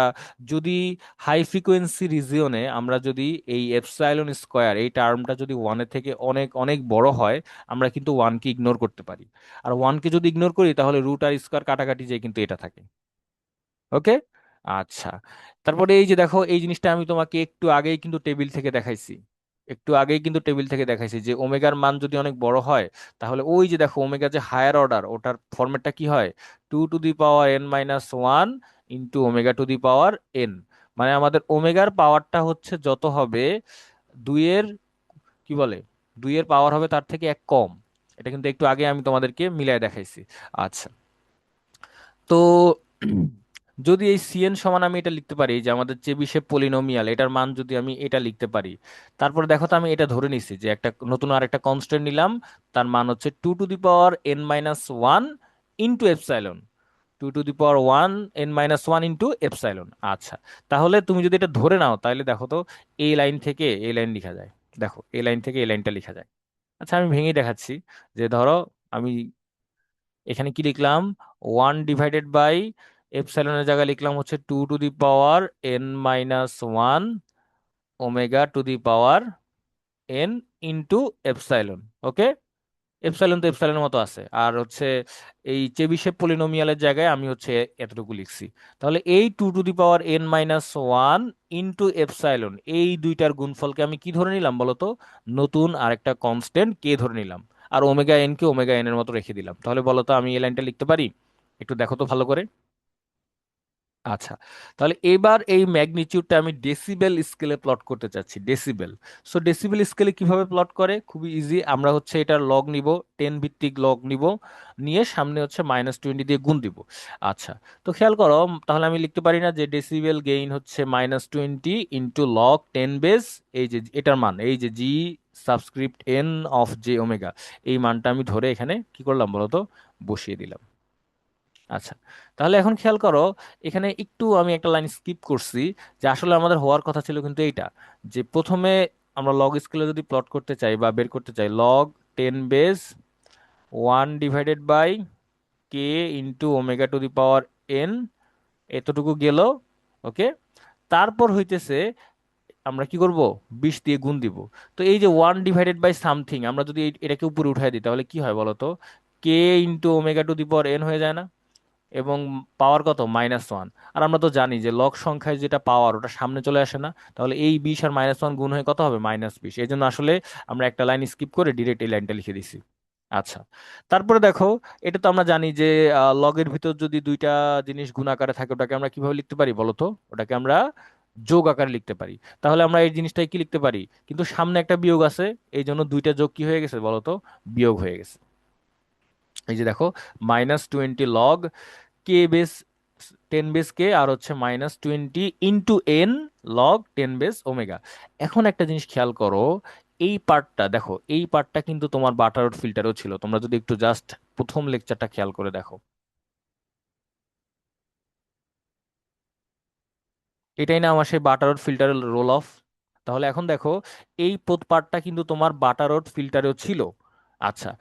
যদি হাই ফ্রিকোয়েন্সি রিজিওনে আমরা যদি এই এপসাইলন স্কোয়ার এই টার্মটা যদি ওয়ানের থেকে অনেক অনেক বড় হয়, আমরা কিন্তু ওয়ানকে ইগনোর করতে পারি। আর ওয়ানকে যদি ইগনোর করি, তাহলে রুট আর স্কোয়ার কাটাকাটি যে কিন্তু এটা থাকে। ওকে, আচ্ছা। তারপরে এই যে দেখো, এই জিনিসটা আমি তোমাকে একটু আগেই কিন্তু টেবিল থেকে দেখাইছি, যে ওমেগার মান যদি অনেক বড় হয়, তাহলে ওই যে দেখো ওমেগা যে হায়ার অর্ডার, ওটার ফরম্যাটটা কি হয়, 2 to the power n-1 into omega to the power n। মানে আমাদের ওমেগার পাওয়ারটা হচ্ছে যত হবে দুইয়ের, কি বলে, দুইয়ের পাওয়ার হবে তার থেকে এক কম। এটা কিন্তু একটু আগে আমি তোমাদেরকে মিলাই দেখাইছি। আচ্ছা, তো যদি এই সিএন সমান আমি এটা লিখতে পারি যে আমাদের চেবিশেভ পলিনোমিয়াল, এটার মান যদি আমি এটা লিখতে পারি, তারপর দেখো তো আমি এটা ধরে নিছি যে একটা নতুন আর একটা কনস্ট্যান্ট নিলাম, তার মান হচ্ছে 2 to the power n-1 into epsilon, 2 to the power 1 n-1 into epsilon. আচ্ছা, তাহলে তুমি যদি এটা ধরে নাও, তাহলে দেখো তো এই লাইন থেকে এই লাইন লেখা যায়, দেখো এই লাইন থেকে এই লাইনটা লেখা যায়। আচ্ছা, আমি ভেঙে দেখাচ্ছি, যে ধরো আমি এখানে কি লিখলাম, 1/, এপসাইলনের জায়গায় লিখলাম হচ্ছে 2 to the power n-1 omega to the power n into epsilon. Okay, epsilon তো এপসাইলনের মতো আছে, আর হচ্ছে এই চেবিশেভ পলিনোমিয়ালের জায়গায় আমি হচ্ছে এতটুকু লিখছি। তাহলে এই 2 to the power n-1 into epsilon, এই দুইটার গুণফলকে আমি কি ধরে নিলাম বলতো, নতুন আরেকটা কনস্ট্যান্ট কে ধরে নিলাম, আর ওমেগা এন কে ওমেগা এন এর মতো রেখে দিলাম। তাহলে বলো তো আমি এই লাইনটা লিখতে পারি? একটু দেখো তো ভালো করে। আচ্ছা, তাহলে এবার এই ম্যাগনিটিউডটা আমি ডেসিবেল স্কেলে প্লট করতে চাচ্ছি, ডেসিবেল। সো ডেসিবেল স্কেলে কিভাবে প্লট করে, খুবই ইজি, আমরা হচ্ছে এটার লগ নিব, 10 ভিত্তিক লগ নিব, নিয়ে সামনে হচ্ছে -20 দিয়ে গুণ দিব। আচ্ছা, তো খেয়াল করো, তাহলে আমি লিখতে পারি না যে ডেসিবেল গেইন হচ্ছে -20 ইন্টু log 10 বেস, এই যে এটার মান, এই যে G subscript N of J omega, এই মানটা আমি ধরে এখানে কি করলাম বলতো, বসিয়ে দিলাম। আচ্ছা, তাহলে এখন খেয়াল করো, এখানে একটু আমি একটা লাইন স্কিপ করছি, যে আসলে আমাদের হওয়ার কথা ছিল কিন্তু এইটা, যে প্রথমে আমরা লগ স্কেলে যদি প্লট করতে চাই বা বের করতে চাই, log 10 base 1/k into omega to the power n, এতটুকু গেল। ওকে, তারপর হইতেছে আমরা কি করব, 20 দিয়ে গুণ দিব। তো এই যে 1/সামথিং, আমরা যদি এটাকে উপরে উঠাই দিই, তাহলে কি হয় বলতো, k into omega to the power n হয়ে যায় না? এবং পাওয়ার কত, -1। আর আমরা তো জানি যে লগ সংখ্যায় যেটা পাওয়ার ওটা সামনে চলে আসে না, তাহলে এই 20 আর -1 গুণ হয়ে কত হবে, -20। এই জন্য আসলে আমরা একটা লাইন স্কিপ করে ডিরেক্ট এই লাইনটা লিখে দিছি। আচ্ছা, তারপরে দেখো, এটা তো আমরা জানি যে লগের ভিতর যদি দুইটা জিনিস গুণ আকারে থাকে, ওটাকে আমরা কিভাবে লিখতে পারি বলতো, ওটাকে আমরা যোগ আকারে লিখতে পারি। তাহলে আমরা এই জিনিসটাই কি লিখতে পারি, কিন্তু সামনে একটা বিয়োগ আছে, এই জন্য দুইটা যোগ কি হয়ে গেছে বলতো, বিয়োগ হয়ে গেছে। এই যে দেখো, -20 log k বেস 10 বেস কে আর হচ্ছে -20 × 10 log 10 বেস ওমেগা। এখন একটা জিনিস খেয়াল করো, এই পার্টটা দেখো, এই পার্টটা কিন্তু তোমার বাটারওয়াট ফিল্টারও ছিল। তোমরা যদি একটু জাস্ট প্রথম লেকচারটা খেয়াল করে দেখো, এটাই না আমার সেই বাটারওয়াট ফিল্টারের রোল অফ। তাহলে এখন দেখো, এই পার্টটা কিন্তু তোমার বাটারওয়াট ফিল্টারেও ছিল। আচ্ছা,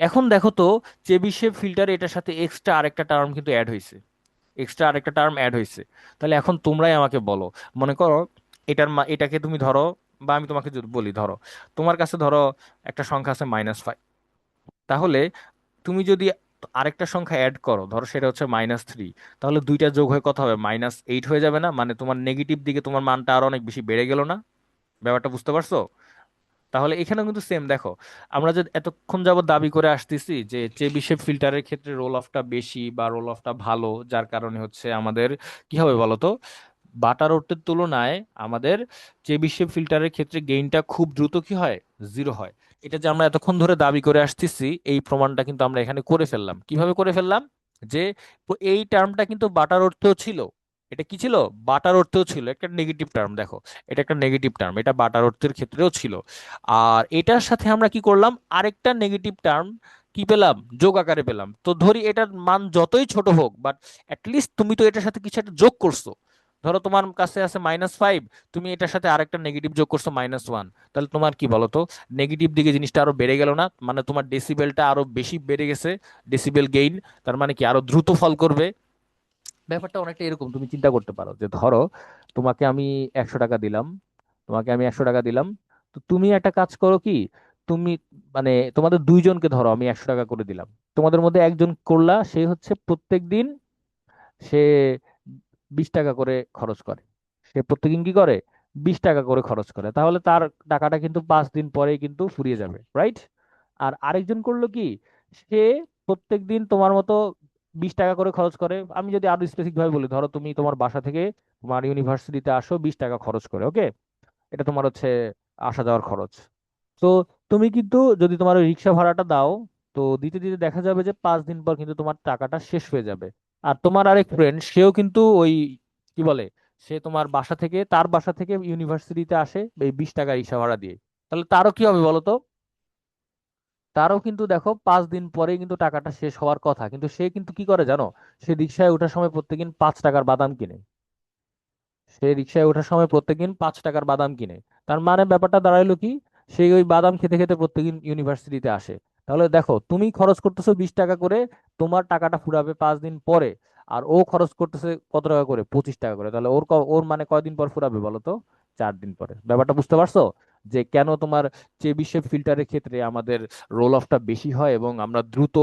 এখন দেখো তো, চেবিশেভ ফিল্টারে এটার সাথে এক্সট্রা আরেকটা টার্ম কিন্তু অ্যাড হয়েছে, এক্সট্রা আরেকটা টার্ম অ্যাড হয়েছে। তাহলে এখন তোমরাই আমাকে বলো, মনে করো এটাকে তুমি ধরো, বা আমি তোমাকে যদি বলি ধরো, তোমার কাছে ধরো একটা সংখ্যা আছে -5, তাহলে তুমি যদি আরেকটা সংখ্যা অ্যাড করো, ধরো সেটা হচ্ছে -3, তাহলে দুইটা যোগ হয়ে কত হবে? -8 হয়ে যাবে না? মানে তোমার নেগেটিভ দিকে তোমার মানটা আরো অনেক বেশি বেড়ে গেল না? ব্যাপারটা বুঝতে পারছো? তাহলে এখানেও কিন্তু সেম দেখো, আমরা যে এতক্ষণ যাবত দাবি করে আসতেছি যে চেবিশেভ ফিল্টারের ক্ষেত্রে রোল অফটা বেশি বা রোল অফটা ভালো, যার কারণে হচ্ছে আমাদের কি হবে বলতো, বাটার রোটের তুলনায় আমাদের চেবিশেভ ফিল্টারের ক্ষেত্রে গেইনটা খুব দ্রুত কি হয়? জিরো হয়। এটা যে আমরা এতক্ষণ ধরে দাবি করে আসতেছি, এই প্রমাণটা কিন্তু আমরা এখানে করে ফেললাম। কিভাবে করে ফেললাম? যে এই টার্মটা কিন্তু বাটার অর্থেও ছিল। এটা কি ছিল? বাটার অর্থেও ছিল, একটা নেগেটিভ টার্ম দেখো, এটা একটা নেগেটিভ টার্ম, এটা বাটার অর্থের ক্ষেত্রেও ছিল। আর এটার সাথে আমরা কি করলাম, আরেকটা নেগেটিভ টার্ম কি পেলাম? যোগ আকারে পেলাম। তো ধরি এটার মান যতই ছোট হোক, বাট অ্যাটলিস্ট তুমি তো এটার সাথে কিছু একটা যোগ করছো। ধরো তোমার কাছে আছে -5, তুমি এটার সাথে আরেকটা নেগেটিভ যোগ করছো -1, তাহলে তোমার কি বলো তো, নেগেটিভ দিকে জিনিসটা আরো বেড়ে গেল না? মানে তোমার ডেসিবেলটা আরো বেশি বেড়ে গেছে, ডেসিবেল গেইন। তার মানে কি আরো দ্রুত ফল করবে। ব্যাপারটা অনেকটা এরকম, তুমি চিন্তা করতে পারো যে ধরো তোমাকে আমি 100 টাকা দিলাম, তোমাকে আমি 100 টাকা দিলাম। তো তুমি একটা কাজ করো কি, তুমি মানে তোমাদের দুইজনকে ধরো আমি 100 টাকা করে দিলাম। তোমাদের মধ্যে একজন করলা, সে হচ্ছে প্রত্যেক দিন সে 20 টাকা করে খরচ করে। সে প্রত্যেকদিন কি করে? 20 টাকা করে খরচ করে। তাহলে তার টাকাটা কিন্তু 5 দিন পরেই কিন্তু ফুরিয়ে যাবে, রাইট? আর আরেকজন করলো কি, সে প্রত্যেকদিন তোমার মতো 20 টাকা করে খরচ করে। আমি যদি আরো স্পেসিফিক ভাবে বলি, ধরো তুমি তোমার বাসা থেকে তোমার ইউনিভার্সিটিতে আসো 20 টাকা খরচ করে, ওকে? এটা তোমার হচ্ছে আসা যাওয়ার খরচ। তো তুমি কিন্তু যদি তোমার ওই রিক্সা ভাড়াটা দাও, তো দিতে দিতে দেখা যাবে যে 5 দিন পর কিন্তু তোমার টাকাটা শেষ হয়ে যাবে। আর তোমার আরেক ফ্রেন্ড, সেও কিন্তু ওই কি বলে, সে তোমার বাসা থেকে, তার বাসা থেকে ইউনিভার্সিটিতে আসে এই 20 টাকা রিক্সা ভাড়া দিয়ে। তাহলে তারও কি হবে বলো তো? তারও কিন্তু দেখো 5 দিন পরেই কিন্তু টাকাটা শেষ হওয়ার কথা, কিন্তু সে কিন্তু কি করে জানো? সে রিক্সায় ওঠার সময় প্রত্যেকদিন 5 টাকার বাদাম কিনে। সে রিক্সায় ওঠার সময় প্রত্যেকদিন 5 টাকার বাদাম কিনে। তার মানে ব্যাপারটা দাঁড়াইলো কি, সে ওই বাদাম খেতে খেতে প্রত্যেকদিন ইউনিভার্সিটিতে আসে। তাহলে দেখো, তুমি খরচ করতেছো 20 টাকা করে, তোমার টাকাটা ফুরাবে 5 দিন পরে। আর ও খরচ করতেছে কত টাকা করে? 25 টাকা করে। তাহলে ওর মানে কয়দিন পর ফুরাবে বলো তো? 4 দিন পরে। ব্যাপারটা বুঝতে পারছো? যে কেন তোমার চেবিশেভ ফিল্টারের ক্ষেত্রে আমাদের রোল অফটা বেশি হয় এবং আমরা দ্রুত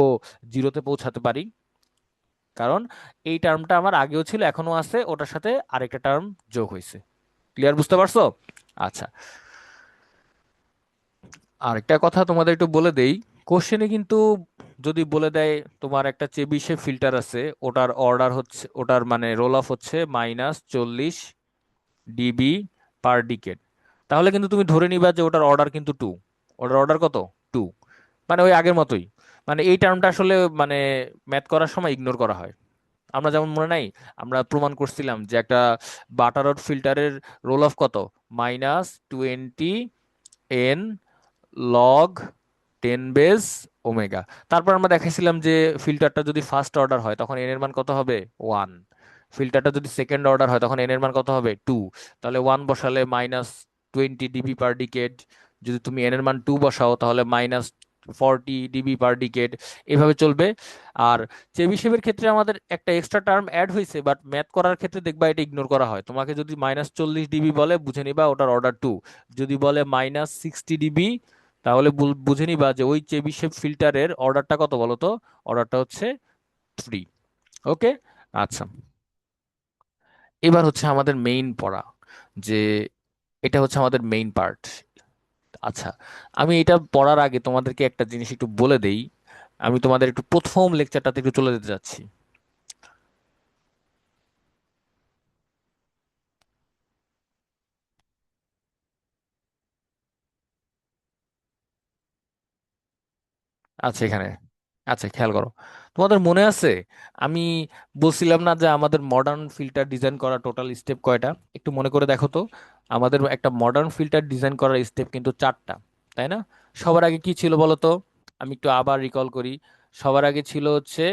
জিরোতে পৌঁছাতে পারি? কারণ এই টার্মটা আমার আগেও ছিল, এখনো আছে, ওটার সাথে আরেকটা টার্ম যোগ হয়েছে। ক্লিয়ার? বুঝতে পারছো? আচ্ছা, আরেকটা কথা তোমাদের একটু বলে দেই। কোশ্চেনে কিন্তু যদি বলে দেয় তোমার একটা চেবিশেভ ফিল্টার আছে, ওটার অর্ডার হচ্ছে, ওটার মানে রোল অফ হচ্ছে -40 ডিবি/ডিকেড, তাহলে কিন্তু তুমি ধরে নিবা যে ওটার অর্ডার কিন্তু 2। ওটার অর্ডার কত? 2। মানে ওই আগের মতোই। মানে এই টার্মটা আসলে মানে ম্যাথ করার সময় ইগনোর করা হয়। আমরা যেমন মনে নাই, আমরা প্রমাণ করছিলাম যে একটা বাটারওয়াট ফিল্টারের রোল অফ কত? -20 n লগ 10 বেস ওমেগা। তারপর আমরা দেখাইছিলাম যে ফিল্টারটা যদি ফার্স্ট অর্ডার হয় তখন এন এর মান কত হবে? 1। ফিল্টারটা যদি সেকেন্ড অর্ডার হয় তখন এন এর মান কত হবে? 2। তাহলে 1 বসালে -20 ডিবি/ডিকেড, যদি তুমি এন এর মান 2 বসাও তাহলে -40 ডিবি/ডিকেড। এভাবে চলবে। আর চেবিশেভের ক্ষেত্রে আমাদের একটা এক্সট্রা টার্ম অ্যাড হয়েছে, বাট ম্যাথ করার ক্ষেত্রে দেখবা এটা ইগনোর করা হয়। তোমাকে যদি -40 ডিবি বলে, বুঝে নিবা ওটার অর্ডার 2। যদি বলে -60 ডিবি, তাহলে বুঝে নিবা যে ওই চেবিশেভ ফিল্টারের অর্ডারটা কত বলো তো? অর্ডারটা হচ্ছে 3। ওকে? আচ্ছা, এবার হচ্ছে আমাদের মেইন পড়া, যে এটা হচ্ছে আমাদের মেইন পার্ট। আচ্ছা, আমি এটা পড়ার আগে তোমাদেরকে একটা জিনিস একটু বলে দেই। আমি তোমাদের একটু প্রথম লেকচারটাতে একটু চলে যেতে যাচ্ছি। আচ্ছা, এখানে আচ্ছা, খেয়াল করো, তোমাদের মনে আছে আমি বলছিলাম না যে আমাদের মডার্ন ফিল্টার ডিজাইন করা টোটাল স্টেপ কয়টা? একটু মনে করে দেখো তো। আমাদের একটা মডার্ন ফিল্টার ডিজাইন করার স্টেপ কিন্তু চারটা, তাই না? সবার আগে কি ছিল বলো তো? আমি একটু আবার রিকল করি। সবার আগে ছিল হচ্ছে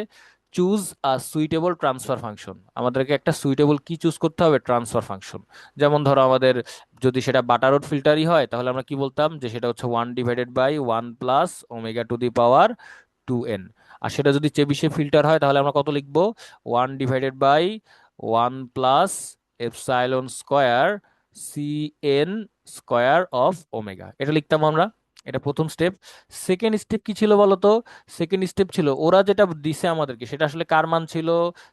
choose a suitable transfer function. আমাদেরকে একটা সুইটেবল কি চুজ করতে হবে? Transfer function. যেমন ধরো আমাদের যদি সেটা বাটারোড ফিল্টারই হয় তাহলে আমরা কি বলতাম যে সেটা হচ্ছে 1/1 + ω2n। আর সেটা যদি চেবিশেভ ফিল্টার হয় তাহলে আমরা কত লিখবো? 1/1 CN² এটা লিখতাম আমরা। এটা প্রথম স্টেপ। সেকেন্ড স্টেপ কি ছিল বলো তো? সেকেন্ড স্টেপ ছিল ওরা যেটা দিছে আমাদেরকে সেটা আসলে কার মান ছিল?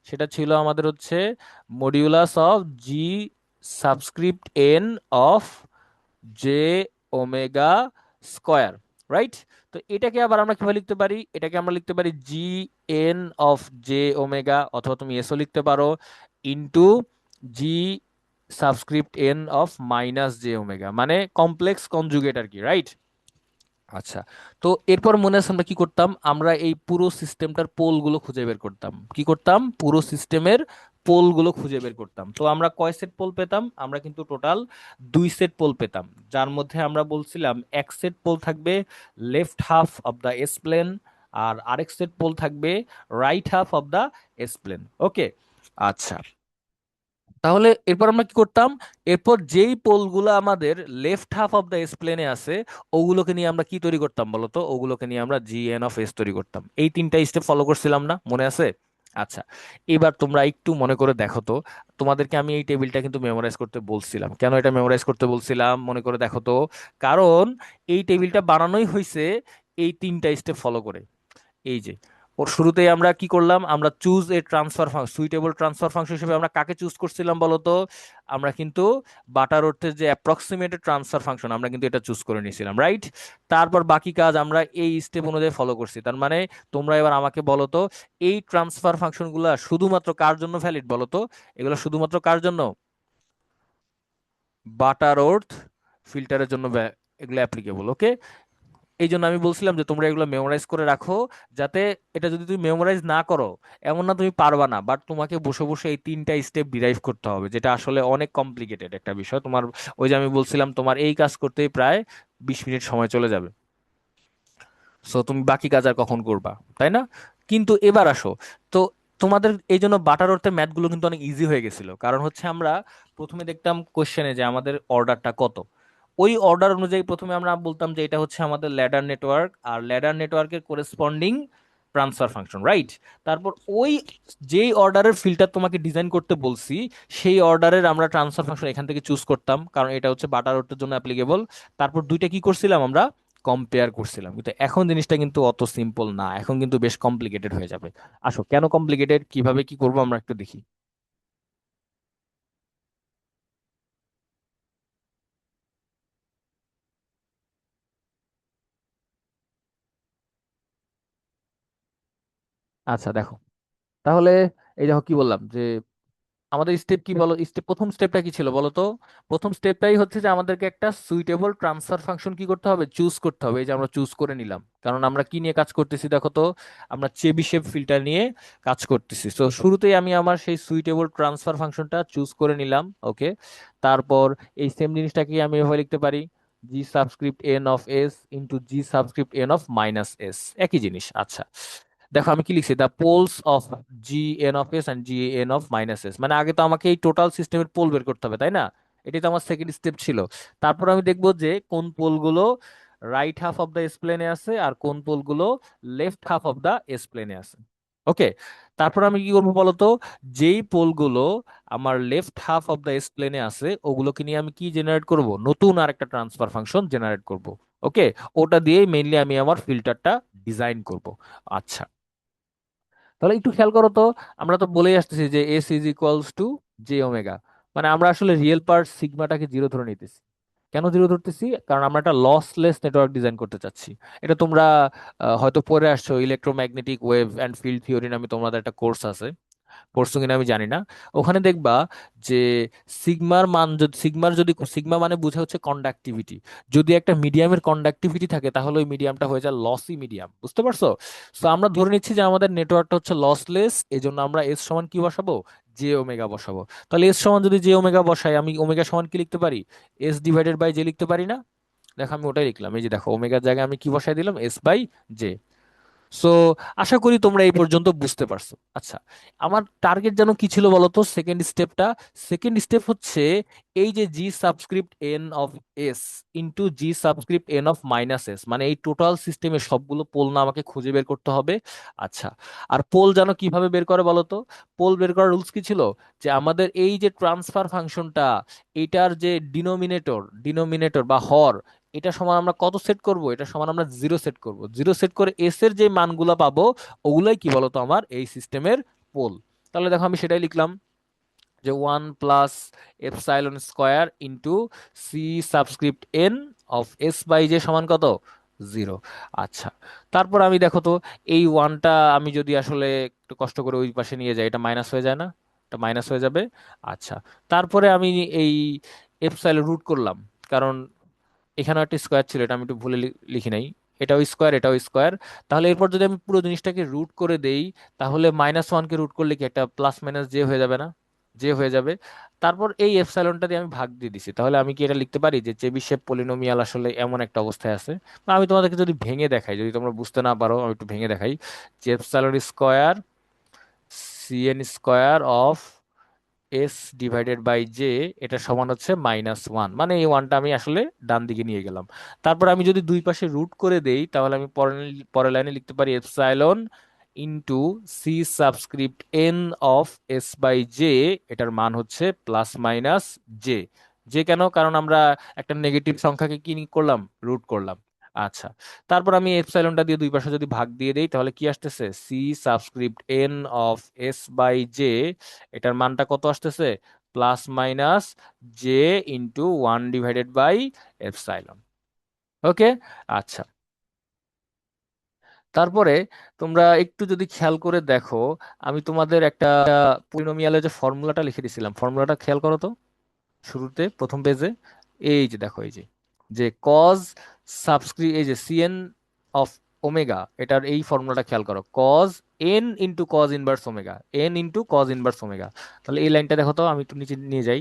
সেটা ছিল আমাদের হচ্ছে modulus of G subscript N of J omega square, right? তো এটাকে আবার আমরা কিভাবে লিখতে পারি? এটাকে আমরা লিখতে পারি G N of J omega, অথবা তুমি এসও লিখতে পারো, into G subscript N of minus J omega, মানে কমপ্লেক্স কনজুগেট আর কি, রাইট? আচ্ছা, তো এরপর মনে আছে আমরা কি করতাম? আমরা এই পুরো সিস্টেমটার পোলগুলো খুঁজে বের করতাম। কি করতাম? পুরো সিস্টেমের পোলগুলো খুঁজে বের করতাম। তো আমরা কয় সেট পোল পেতাম? আমরা কিন্তু টোটাল 2 সেট পোল পেতাম, যার মধ্যে আমরা বলছিলাম এক সেট পোল থাকবে left half of the s plane, আর আরেক সেট পোল থাকবে right half of the s plane. Okay, আচ্ছা, তাহলে এরপর আমরা কি করতাম? এরপর যেই পোলগুলো আমাদের left half of the s প্লেনে আছে ওগুলোকে নিয়ে আমরা কি তৈরি করতাম বলো তো? ওগুলোকে নিয়ে আমরা GN(s) তৈরি করতাম। এই তিনটা স্টেপ ফলো করছিলাম না, মনে আছে? আচ্ছা, এবার তোমরা একটু মনে করে দেখো তো। তোমাদেরকে আমি এই টেবিলটা কিন্তু মেমোরাইজ করতে বলছিলাম। কেন এটা মেমোরাইজ করতে বলছিলাম মনে করে দেখো তো। কারণ এই টেবিলটা বানানোই হয়েছে এই তিনটা স্টেপ ফলো করে। এই যে ওর শুরুতেই আমরা কি করলাম? আমরা choose a transfer function, suitable transfer function হিসেবে আমরা কাকে চুজ করছিলাম বলতো? আমরা কিন্তু বাটার অর্থের যে অ্যাপ্রক্সিমেটেড ট্রান্সফার ফাংশন আমরা কিন্তু এটা চুজ করে নিয়েছিলাম, রাইট? তারপর বাকি কাজ আমরা এই স্টেপ অনুযায়ী ফলো করছি। তার মানে তোমরা এবার আমাকে বলো তো, এই ট্রান্সফার ফাংশনগুলো শুধুমাত্র কার জন্য ভ্যালিড বলো তো? এগুলো শুধুমাত্র কার জন্য? বাটার অর্থ ফিল্টারের জন্য এগুলো অ্যাপ্লিকেবল। ওকে, এই জন্য আমি বলছিলাম যে তোমরা এগুলো মেমোরাইজ করে রাখো, যাতে এটা যদি তুমি মেমোরাইজ না করো, এমন না তুমি পারবা না, বাট তোমাকে বসে বসে এই তিনটা স্টেপ ডিরাইভ করতে হবে, যেটা আসলে অনেক কমপ্লিকেটেড একটা বিষয় তোমার। ওই যে আমি বলছিলাম তোমার এই কাজ করতেই প্রায় 20 মিনিট সময় চলে যাবে। সো তুমি বাকি কাজ আর কখন করবা, তাই না? কিন্তু এবার আসো তো, তোমাদের এই জন্য বাটার অর্থে ম্যাথগুলো কিন্তু অনেক ইজি হয়ে গেছিল, কারণ হচ্ছে আমরা প্রথমে দেখতাম কোশ্চেনে যে আমাদের অর্ডারটা কত। ওই অর্ডার অনুযায়ী প্রথমে আমরা বলতাম যে এটা হচ্ছে আমাদের ল্যাডার নেটওয়ার্ক, আর ল্যাডার নেটওয়ার্কের করেসপন্ডিং ট্রান্সফার ফাংশন, রাইট? তারপর ওই যেই অর্ডারের ফিল্টার তোমাকে ডিজাইন করতে বলছি সেই অর্ডারের আমরা ট্রান্সফার ফাংশন এখান থেকে চুজ করতাম, কারণ এটা হচ্ছে বাটার অর্থের জন্য অ্যাপ্লিকেবল। তারপর দুইটা কি করছিলাম আমরা? কম্পেয়ার করছিলাম। কিন্তু এখন জিনিসটা কিন্তু অত সিম্পল না, এখন কিন্তু বেশ কমপ্লিকেটেড হয়ে যাবে। আসো, কেন কমপ্লিকেটেড, কিভাবে কি করবো আমরা একটু দেখি। আচ্ছা দেখো, তাহলে এই দেখো কি বললাম যে আমাদের স্টেপ কি বলো, স্টেপ প্রথম স্টেপটা কি ছিল বলো তো? প্রথম স্টেপটাই হচ্ছে যে আমাদেরকে একটা সুইটেবল ট্রান্সফার ফাংশন কি করতে হবে? চুজ করতে হবে। এই যে আমরা চুজ করে নিলাম, কারণ আমরা কি নিয়ে কাজ করতেছি দেখো তো? আমরা চেবিশেভ ফিল্টার নিয়ে কাজ করতেছি। তো শুরুতেই আমি আমার সেই সুইটেবল ট্রান্সফার ফাংশনটা চুজ করে নিলাম। ওকে, তারপর এই সেম জিনিসটাকে আমি এভাবে লিখতে পারি, G subscript N of s into G subscript N of minus s, একই জিনিস। আচ্ছা, দেখো আমি কি লিখছি, the polls of GN(s) and GN(-s), মানে আগে তো আমাকে এই টোটাল সিস্টেমের পোল বের করতে হবে, তাই না? এটাই তো আমার সেকেন্ড স্টেপ ছিল। তারপর আমি দেখবো যে কোন পোলগুলো right half of the s প্লেনে আছে আর কোন পোলগুলো left half of the s প্লেনে আছে। ওকে, তারপর আমি কি করবো বলতো? যেই পোলগুলো আমার left half of the s প্লেনে আছে ওগুলোকে নিয়ে আমি কি জেনারেট করব? নতুন আর একটা ট্রান্সফার ফাংশন জেনারেট করব। ওকে, ওটা দিয়ে মেইনলি আমি আমার ফিল্টারটা ডিজাইন করব। আচ্ছা, তাহলে একটু খেয়াল করো তো, আমরা তো বলেই আসতেছি যে S = J ওমেগা, মানে আমরা আসলে রিয়েল পার্ট সিগমাটাকে জিরো ধরে নিতেছি। কেন জিরো ধরতেছি? কারণ আমরা একটা লসলেস নেটওয়ার্ক ডিজাইন করতে চাচ্ছি। এটা তোমরা হয়তো পড়ে আসছো, electromagnetic wave and field theory নামে তোমাদের একটা কোর্স আছে। পড়ছো কিনা আমি জানি না। ওখানে দেখবা যে সিগমার মান যদি সিগমা মানে বোঝা হচ্ছে কন্ডাক্টিভিটি। যদি একটা মিডিয়ামের কন্ডাক্টিভিটি থাকে তাহলে ওই মিডিয়ামটা হয়ে যায় লসি মিডিয়াম, বুঝতে পারছো? তো আমরা ধরে নিচ্ছি যে আমাদের নেটওয়ার্কটা হচ্ছে লসলেস, এই জন্য আমরা এস সমান কি বসাবো, জে ওমেগা বসাবো। তাহলে এস সমান যদি জে ওমেগা বসাই, আমি ওমেগা সমান কি লিখতে পারি, এস ডিভাইডেড বাই জে লিখতে পারি না? দেখো আমি ওটাই লিখলাম, এই যে দেখো ওমেগার জায়গায় আমি কি বসাই দিলাম, এস বাই জে। সো আশা করি তোমরা এই পর্যন্ত বুঝতে পারছো। আচ্ছা, আমার টার্গেট যেন কি ছিল বলো তো সেকেন্ড স্টেপটা? সেকেন্ড স্টেপ হচ্ছে এই যে G subscript N of s into G subscript N of minus s, মানে এই টোটাল সিস্টেমের সবগুলো পোল না আমাকে খুঁজে বের করতে হবে। আচ্ছা, আর পোল যেন কিভাবে বের করে বলো তো? পোল বের করার রুলস কি ছিল, যে আমাদের এই যে ট্রান্সফার ফাংশনটা, এটার যে ডিনোমিনেটর বা হর, এটা সমান আমরা কত সেট করব, এটা সমান আমরা জিরো সেট করব। জিরো সেট করে এস এর যে মানগুলা পাবো ওগুলাই কি বলতো আমার এই সিস্টেমের পোল। তাহলে দেখো আমি সেটাই লিখলাম, যে 1 plus epsilon square into C subscript N of S by J সমান কত, জিরো। আচ্ছা, তারপর আমি দেখো তো এই ওয়ানটা আমি যদি আসলে একটু কষ্ট করে ওই পাশে নিয়ে যাই, এটা মাইনাস হয়ে যায় না? এটা মাইনাস হয়ে যাবে। আচ্ছা, তারপরে আমি এই এপসাইলন রুট করলাম, কারণ এখানেও একটা স্কোয়ার ছিল, এটা আমি একটু ভুলে লিখি নাই। এটাও স্কোয়ার, এটাও স্কোয়ার। তাহলে এরপর যদি আমি পুরো জিনিসটাকে রুট করে দেই, তাহলে -1 কে রুট করলে কি একটা প্লাস মাইনাস জে হয়ে যাবে না? জে হয়ে যাবে। তারপর এই এপসাইলনটা দিয়ে আমি ভাগ দিয়ে দিছি, তাহলে আমি কি এটা লিখতে পারি যে চেবিশেভ পলিনোমিয়াল আসলে এমন একটা অবস্থায় আছে? বা আমি তোমাদেরকে যদি ভেঙে দেখাই, যদি তোমরা বুঝতে না পারো আমি একটু ভেঙে দেখাই, যে epsilon square CN square of S divided by J, এটা সমান হচ্ছে -1, মানে এই ওয়ানটা আমি আসলে ডান দিকে নিয়ে গেলাম। তারপর আমি যদি দুই পাশে রুট করে দেই, তাহলে আমি পরের লাইনে লিখতে পারি epsilon into C subscript N of S by J, এটার মান হচ্ছে প্লাস মাইনাস জে। জে কেন? কারণ আমরা একটা নেগেটিভ সংখ্যাকে কি করলাম, রুট করলাম। আচ্ছা, তারপর আমি এপসাইলনটা দিয়ে দুই পাশে যদি ভাগ দিয়ে দেই, তাহলে কি আসতেছে, C subscript N of S by J, এটার মানটা কত আসতেছে, প্লাস মাইনাস জে ইন্টু 1/এপসাইলন। ওকে। আচ্ছা, তারপরে তোমরা একটু যদি খেয়াল করে দেখো, আমি তোমাদের একটা পলিনোমিয়ালের যে ফর্মুলাটা লিখে দিছিলাম, ফর্মুলাটা খেয়াল করো তো, শুরুতে প্রথম পেজে। এই যে দেখো, এই যে যে কজ এই যে সিএন অফ ওমেগা, এটার এই ফর্মুলাটা খেয়াল করো, cos N into cos inverse omega, N into cos inverse omega. তাহলে এই লাইনটা দেখো তো, আমি একটু নিচে নিয়ে যাই।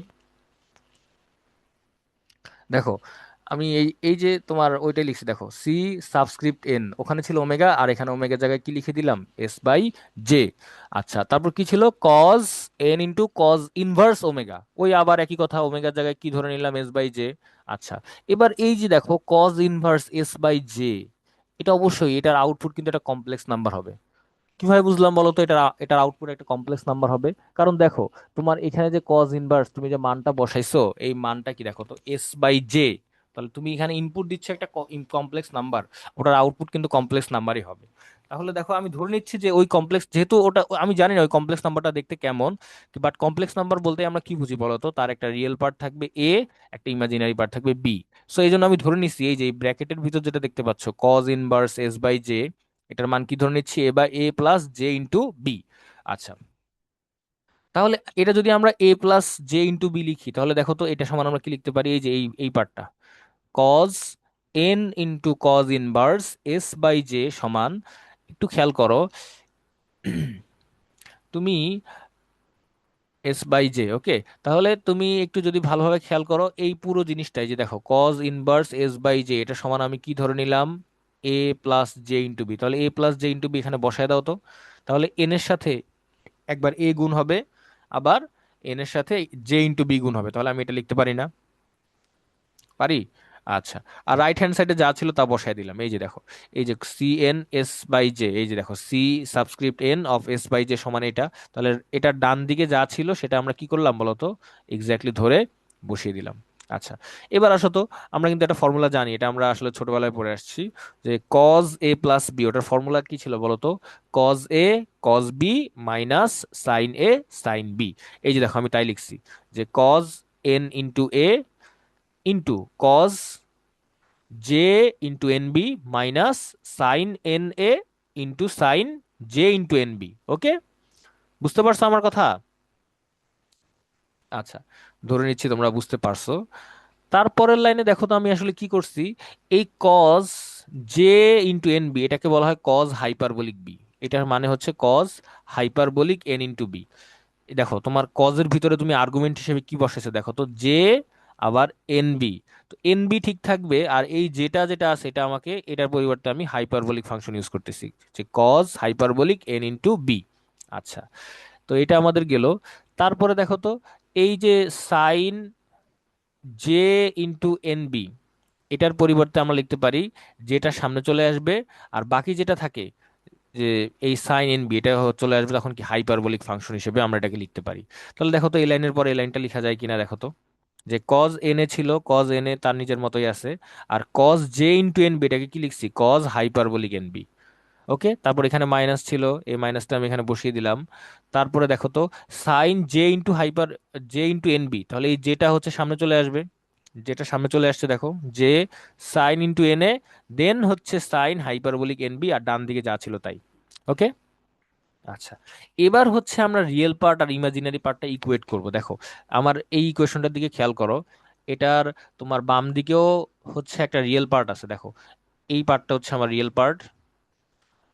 দেখো আমি এই এই যে তোমার ওইটাই লিখছি, দেখো সি সাবস্ক্রিপ্ট এন, ওখানে ছিল ওমেগা, আর এখানে ওমেগার জায়গায় কি লিখে দিলাম, এস বাই জে। আচ্ছা, তারপর কি ছিল, cos N into cos inverse omega, ওই আবার একই কথা, ওমেগার জায়গায় কি ধরে নিলাম, এস বাই জে। আচ্ছা, এবার এই যে দেখো cos inverse S by J, এটা অবশ্যই এটার আউটপুট কিন্তু একটা কমপ্লেক্স নাম্বার হবে। কিভাবে বুঝলাম বলো তো এটা, এটার আউটপুট একটা কমপ্লেক্স নাম্বার হবে? কারণ দেখো তোমার এখানে যে কজ ইনভার্স তুমি যে মানটা বসাইছো, এই মানটা কি দেখো তো, এস বাই জে। তাহলে তুমি এখানে ইনপুট দিচ্ছ একটা কমপ্লেক্স নাম্বার, ওটার আউটপুট কিন্তু কমপ্লেক্স নাম্বারই হবে। তাহলে দেখো আমি ধরে নিচ্ছি যে ওই কমপ্লেক্স, যেহেতু ওটা আমি জানি না ওই কমপ্লেক্স নাম্বারটা দেখতে কেমন, বাট কমপ্লেক্স নাম্বার বলতে আমরা কি বুঝি বলো তো, তার একটা রিয়েল পার্ট থাকবে এ, একটা ইমাজিনারি পার্ট থাকবে বি। সো এই জন্য আমি ধরে নিচ্ছি এই যে ব্র্যাকেটের ভিতর যেটা দেখতে পাচ্ছ, cos inverse S by J, এটার মান কি ধরে নিচ্ছি, এ বা A plus J into B. আচ্ছা, তাহলে এটা যদি আমরা A plus J into B লিখি, তাহলে দেখো তো এটা সমান আমরা কি লিখতে পারি, এই যে এই পার্টটা, cos N into cos inverse S by J সমান, একটু খেয়াল করো তুমি, এস বাই জে। ওকে, তাহলে তুমি একটু যদি ভালোভাবে খেয়াল করো এই পুরো জিনিসটাই, যে দেখো cos inverse S by J, এটা সমান আমি কি ধরে নিলাম, A plus J into B. তাহলে A plus J into B এখানে বসায় দাও তো। তাহলে এন এর সাথে একবার এ গুণ হবে, আবার এন এর সাথে জে ইন্টু বি গুণ হবে। তাহলে আমি এটা লিখতে পারি না? পারি। আচ্ছা, আর রাইট হ্যান্ড সাইডে যা ছিল তা বসায় দিলাম, এই যে দেখো, এই যে C N S by J, এই যে দেখো C subscript N of S by J সমান এটা। তাহলে এটার ডান দিকে যা ছিল সেটা আমরা কি করলাম বলতো, এক্স্যাক্টলি ধরে বসিয়ে দিলাম। আচ্ছা, এবার আসো তো, আমরা কিন্তু একটা ফর্মুলা জানি, এটা আমরা আসলে ছোটবেলায় পড়ে আসছি, যে কজ এ প্লাস বি, ওটার ফর্মুলা কি ছিল বলতো, কজ এ কজ বি মাইনাস সাইন এ সাইন বি। এই যে দেখো আমি তাই লিখছি, যে cos N into a into cos J into N b minus sine N A into sine J into N b. Okay, বুঝতে পারছো আমার কথা? আচ্ছা, ধরে নিচ্ছি তোমরা বুঝতে পারছো। তারপরের লাইনে দেখো তো আমি আসলে কি করছি। এই cos J into N B, এটাকে বলা হয় কজ হাইপারবোলিক বি। এটার মানে হচ্ছে cos hyperbolic N into B. দেখো তোমার কজের ভিতরে তুমি আর্গুমেন্ট হিসেবে কি বসেছে দেখো তো, জে আবার এন বি। তো এন বি ঠিক থাকবে, আর এই যেটা যেটা আছে এটা আমাকে, এটার পরিবর্তে আমি হাইপারবোলিক ফাংশন ইউজ করতেছি, যে cos hyperbolic N into B. আচ্ছা, তো এটা আমাদের গেল। তারপরে দেখো তো, এই যে sine J into N B, এটার পরিবর্তে আমরা লিখতে পারি যেটা সামনে চলে আসবে, আর বাকি যেটা থাকে, যে এই সাইন এন বি, এটা চলে আসবে তখন কি হাইপারবোলিক ফাংশন হিসেবে আমরা এটাকে লিখতে পারি। তাহলে দেখো তো এই লাইনের পর এই লাইনটা লেখা যায় কিনা দেখো তো, যে কজ এন এ ছিল, কজ এন এ তার নিজের মতোই আছে, আর cos J into N B এটাকে কি লিখছি, cos hyperbolic N b. Okay, তারপর এখানে মাইনাস ছিল, এই মাইনাসটা আমি এখানে বসিয়ে দিলাম। তারপরে দেখো তো, sine J into hyper J into N B, তাহলে এই যেটা হচ্ছে সামনে চলে আসবে, যেটা সামনে চলে আসছে দেখো, যে সাইন ইন্টু এন এ, দেন হচ্ছে সাইন হাইপারবোলিক এন বি, আর ডান দিকে যা ছিল তাই। ওকে। আচ্ছা, এবার হচ্ছে আমরা রিয়েল পার্ট আর ইমাজিনারি পার্টটা ইকুয়েট করব। দেখো আমার এই ইকুয়েশনটার দিকে খেয়াল করো, এটার তোমার বাম দিকেও হচ্ছে একটা রিয়েল পার্ট আছে দেখো, এই পার্টটা হচ্ছে আমার রিয়েল পার্ট,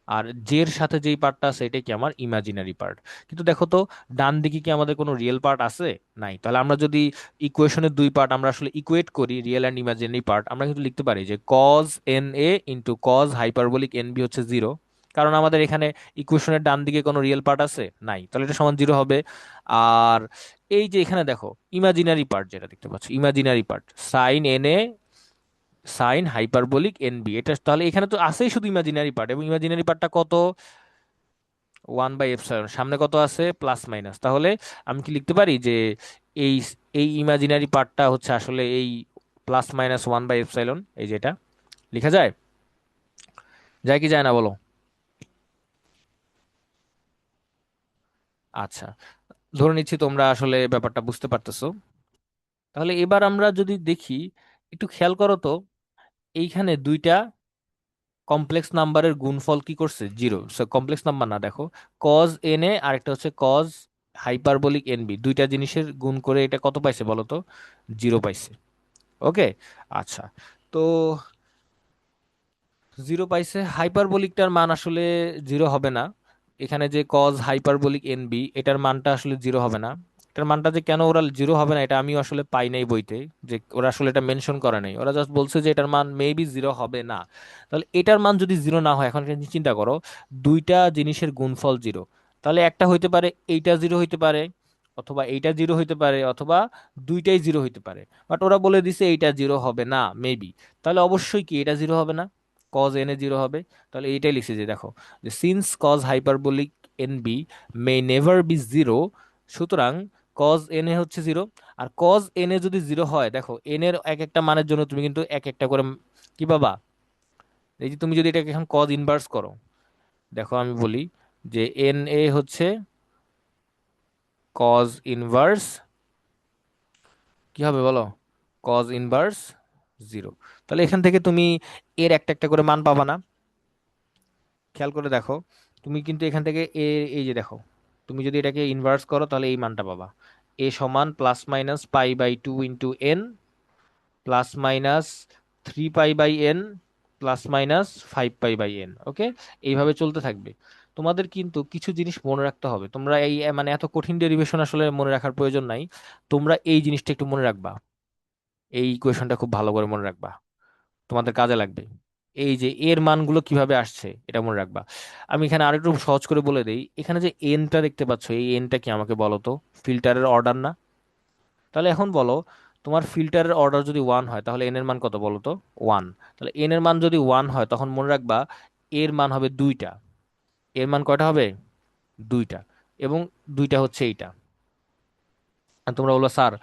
আর জের সাথে যেই পার্টটা আছে এটা কি আমার ইমাজিনারি পার্ট। কিন্তু দেখো তো, ডান দিকে কি আমাদের কোনো রিয়েল পার্ট আছে? নাই। তাহলে আমরা যদি ইকুয়েশনের দুই পার্ট আমরা আসলে ইকুয়েট করি, রিয়েল অ্যান্ড ইমাজিনারি পার্ট, আমরা কিন্তু লিখতে পারি যে কজ এন এ into cos hyperbolic N B হচ্ছে জিরো। কারণ আমাদের এখানে ইকুয়েশনের ডান দিকে কোনো রিয়েল পার্ট আছে নাই, তাহলে এটা সমান জিরো হবে। আর এই যে এখানে দেখো ইমাজিনারি পার্ট যেটা দেখতে পাচ্ছ, imaginary part sine N A sine hyperbolic N B, এটা তাহলে এখানে তো আছেই শুধু ইমাজিনারি পার্ট, এবং ইমাজিনারি পার্টটা কত, 1/এপসাইলন, সামনে কত আছে, প্লাস মাইনাস। তাহলে আমি কি লিখতে পারি যে এই এই ইমাজিনারি পার্টটা হচ্ছে আসলে এই প্লাস মাইনাস 1/এপসাইলন, এই যেটা লেখা যায়, যায় কি যায় না বলো? আচ্ছা, ধরে নিচ্ছি তোমরা আসলে ব্যাপারটা বুঝতে পারতেছো। তাহলে এবার আমরা যদি দেখি, একটু খেয়াল করো তো, এইখানে দুইটা কমপ্লেক্স নাম্বারের গুণফল কি করছে, জিরো। কমপ্লেক্স নাম্বার না, দেখো কজ এন এ আর একটা হচ্ছে কজ হাইপারবোলিক এন বি, দুইটা জিনিসের গুণ করে এটা কত পাইছে বলো তো, জিরো পাইছে। ওকে। আচ্ছা, তো জিরো পাইছে, হাইপারবোলিকটার মান আসলে জিরো হবে না। এখানে যে কজ হাইপারবোলিক এন বি, এটার মানটা আসলে জিরো হবে না। এটার মানটা যে কেন ওরা জিরো হবে না এটা আমিও আসলে পাই নাই বইতে, যে ওরা আসলে এটা মেনশন করে নাই, ওরা জাস্ট বলছে যে এটার মান মেবি জিরো হবে না। তাহলে এটার মান যদি জিরো না হয়, এখন কিন্তু চিন্তা করো, দুইটা জিনিসের গুণফল জিরো, তাহলে একটা হইতে পারে এইটা জিরো হইতে পারে, অথবা এইটা জিরো হইতে পারে, অথবা দুইটাই জিরো হইতে পারে। বাট ওরা বলে দিছে এইটা জিরো হবে না মেবি, তাহলে অবশ্যই কি এটা জিরো হবে না, কজ এন এ জিরো হবে। তাহলে এইটাই লিখছি যে দেখো, যে since cos hyperbolic N B may never be zero, সুতরাং কজ এন এ হচ্ছে জিরো। আর কজ এন এ যদি জিরো হয়, দেখো এন এর এক একটা মানের জন্য তুমি কিন্তু এক একটা করে কি পাবা। এই যে তুমি যদি এটাকে এখন কজ ইনভার্স করো, দেখো আমি বলি যে এন এ হচ্ছে কজ ইনভার্স, কি হবে বলো, কজ ইনভার্স জিরো। তাহলে এখান থেকে তুমি এর একটা একটা করে মান পাবা না, খেয়াল করে দেখো। তুমি কিন্তু এখান থেকে এ, এই যে দেখো, তুমি যদি এটাকে ইনভার্স করো তাহলে এই মানটা পাবা, এ সমান plus minus pi by two into n, plus minus 3 pi by n, plus minus 5 pi by n. Okay, এইভাবে চলতে থাকবে। তোমাদের কিন্তু কিছু জিনিস মনে রাখতে হবে, তোমরা এই মানে এত কঠিন ডেরিভেশন আসলে মনে রাখার প্রয়োজন নাই। তোমরা এই জিনিসটা একটু মনে রাখবা, এই ইকুয়েশনটা খুব ভালো করে মনে রাখবা, তোমাদের কাজে লাগবে। এই যে এর মানগুলো কিভাবে আসছে এটা মনে রাখবা। আমি এখানে আরেকটু সহজ করে বলে দেই, এখানে যে এনটা দেখতে পাচ্ছ, এই এনটা কি আমাকে বলো তো, ফিল্টারের অর্ডার না? তাহলে এখন বলো, তোমার ফিল্টারের অর্ডার যদি ওয়ান হয় তাহলে এন এর মান কত বলো তো, ওয়ান। তাহলে এন এর মান যদি ওয়ান হয় তখন মনে রাখবা এর মান হবে দুইটা। এর মান কয়টা হবে, দুইটা। এবং দুইটা হচ্ছে এইটা। আর তোমরা বললো স্যার,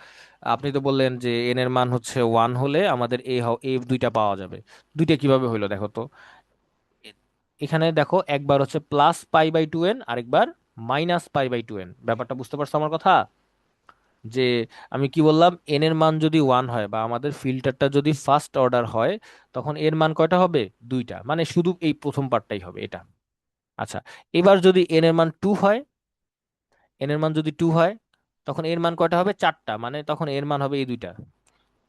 আপনি তো বললেন যে এন এর মান হচ্ছে ওয়ান হলে আমাদের এ দুইটা পাওয়া যাবে, দুইটা কিভাবে হইলো দেখো তো। এ- এখানে দেখো একবার হচ্ছে +π/2n, আরেকবার -π/2n, ব্যাপারটা বুঝতে পারছো আমার কথা? যে আমি কি বললাম, এন এর মান যদি ওয়ান হয় বা আমাদের ফিল্টারটা যদি ফার্স্ট অর্ডার হয়, তখন এর মান কয়টা হবে, দুইটা, মানে শুধু এই প্রথম পার্টটাই হবে এটা। আচ্ছা, এবার যদি এন এর মান টু হয়, এন এর মান যদি 2 হয় তখন এর মান কয়টা হবে? 4টা, মানে তখন এর মান হবে এই দুইটা।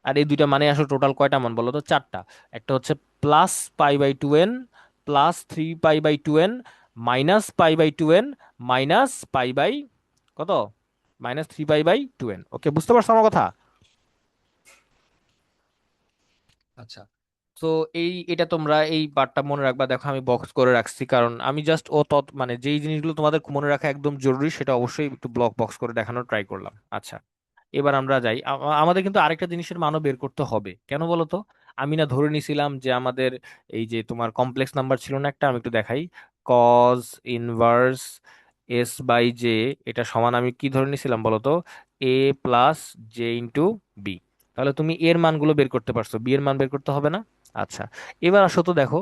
আর এই দুইটা মানে আসলে টোটাল কয়টা মান বলো তো? 4টা। একটা হচ্ছে plus pi by 2n, plus 3 pi by 2n, minus pi by 2n, minus pi by কত, -3 পাই বাই 2n। ওকে, বুঝতে পারছো আমার কথা? আচ্ছা। তো এটা তোমরা এই পার্টটা মনে রাখবা। দেখো আমি বক্স করে রাখছি, কারণ আমি জাস্ট মানে যেই জিনিসগুলো তোমাদের মনে রাখা একদম জরুরি সেটা অবশ্যই একটু ব্লক বক্স করে দেখানোর ট্রাই করলাম। আচ্ছা, এবার আমরা যাই। আমাদের কিন্তু আরেকটা জিনিসের মানও বের করতে হবে, কেন বলো তো? আমি না ধরে নিছিলাম যে আমাদের এই যে তোমার কমপ্লেক্স নাম্বার ছিল না একটা, আমি একটু দেখাই, cos inverse S by J, এটা সমান আমি কি ধরে নিছিলাম বলো তো? A plus J into B. তাহলে তুমি এর মানগুলো বের করতে পারছো, বি এর মান বের করতে হবে না? আচ্ছা, এবার আসো তো দেখো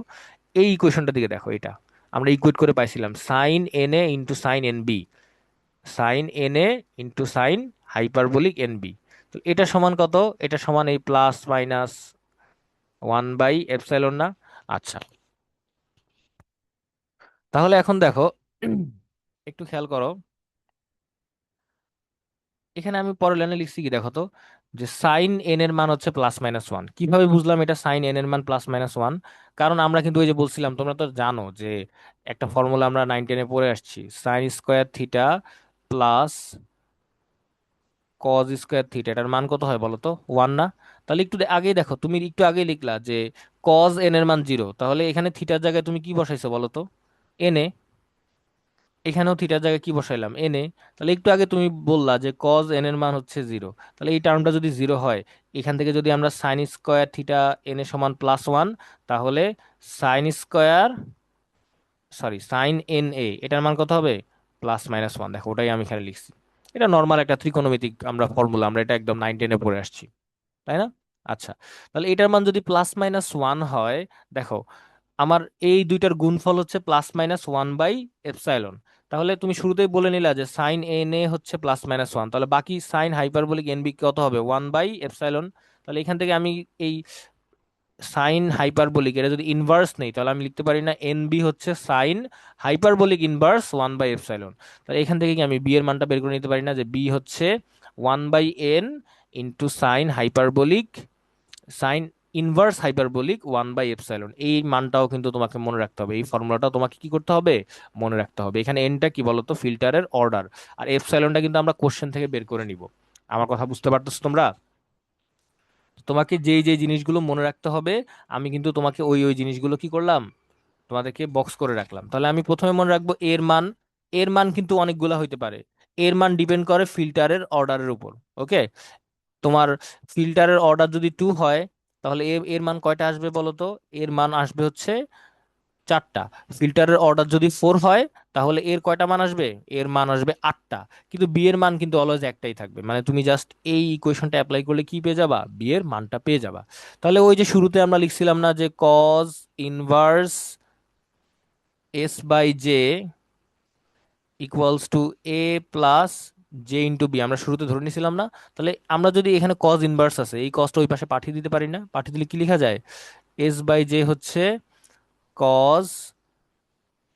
এই ইকুয়েশনটার দিকে। দেখো এটা আমরা ইকুয়েট করে পাইছিলাম sine N A into sine N B, sine N A into sine hyperbolic N B. তো এটা সমান কত? এটা সমান এই প্লাস মাইনাস 1/এপসাইলন না? আচ্ছা, তাহলে এখন দেখো একটু খেয়াল করো, এখানে আমি পরের লাইনে লিখছি কি দেখো তো, যে সাইন এন এর মান হচ্ছে +-1। কিভাবে বুঝলাম এটা সাইন এন এর মান +-1? কারণ আমরা কিন্তু ওই যে বলছিলাম, তোমরা তো জানো যে একটা ফর্মুলা আমরা 9 10-এ পড়ে আসছি, sine square theta plus cos square theta, এটার মান কত হয় বলো তো? 1 না? তাহলে একটু আগেই দেখো, তুমি একটু আগেই লিখলা যে কজ এন এর মান 0, তাহলে এখানে থিটার জায়গায় তুমি কি বসাইছো বলো তো? N A. এখানেও থিটার জায়গায় কি বসাইলাম? N A. তাহলে একটু আগে তুমি বললা যে কজ এন এর মান হচ্ছে 0, তাহলে এই টার্মটা যদি 0 হয়, এখান থেকে যদি আমরা sine square theta N A সমান +1, তাহলে sine square, sorry sine N A, এটার মান কত হবে? +-1। দেখো ওটাই আমি এখানে লিখছি। এটা নর্মাল একটা ত্রিকোণমিতিক আমরা ফর্মুলা, আমরা এটা একদম 9 10-এ পড়ে আসছি, তাই না? আচ্ছা, তাহলে এটার মান যদি +-1 হয়, দেখো আমার এই দুইটার গুণফল হচ্ছে +-1/এপসাইলন। তাহলে তুমি শুরুতেই বলে নিলা যে সাইন এন এ হচ্ছে +-1, তাহলে বাকি সাইন হাইপারবোলিক এন বি কত হবে? 1/এপসাইলন। তাহলে এখান থেকে আমি এই সাইন হাইপারবোলিক এটা যদি ইনভার্স নেই, তাহলে আমি লিখতে পারি না এন বি হচ্ছে সাইন হাইপারবোলিক ইনভার্স 1/এপসাইলন? তাহলে এখান থেকে কি আমি বি এর মানটা বের করে নিতে পারি না, যে বি হচ্ছে 1/n into sine hyperbolic, sine inverse hyperbolic 1/এপসাইলন? এই মানটাও কিন্তু তোমাকে মনে রাখতে হবে, এই ফর্মুলাটাও তোমাকে কি করতে হবে? মনে রাখতে হবে। এখানে এনটা কি বলতো? ফিল্টারের অর্ডার। আর এপসাইলনটা কিন্তু আমরা কোশ্চেন থেকে বের করে নিব। আমার কথা বুঝতে পারতেছো তোমরা? তোমাকে যেই যেই জিনিসগুলো মনে রাখতে হবে, আমি কিন্তু তোমাকে ওই ওই জিনিসগুলো কি করলাম, তোমাদেরকে বক্স করে রাখলাম। তাহলে আমি প্রথমে মনে রাখবো এর মান। এর মান কিন্তু অনেকগুলা হইতে পারে, এর মান ডিপেন্ড করে ফিল্টারের অর্ডারের উপর। ওকে, তোমার ফিল্টারের অর্ডার যদি 2 হয়, তাহলে এর এর মান কয়টা আসবে বলো তো? এর মান আসবে হচ্ছে 4টা। ফিল্টারের অর্ডার যদি 4 হয়, তাহলে এর কয়টা মান আসবে? এর মান আসবে 8টা। কিন্তু বি এর মান কিন্তু অলওয়েজ একটাই থাকবে, মানে তুমি জাস্ট এই ইকুয়েশনটা অ্যাপ্লাই করলে কি পেয়ে যাবা? বি এর মানটা পেয়ে যাবা। তাহলে ওই যে শুরুতে আমরা লিখছিলাম না যে cos inverse S by J equals to A plus J into B, আমরা শুরুতে ধরে নিছিলাম না? তাহলে আমরা যদি এখানে কজ ইনভার্স আছে, এই কজটা ওই পাশে পাঠিয়ে দিতে পারি না? পাঠিয়ে দিলে কি লেখা যায়? এস বাই জে হচ্ছে কজ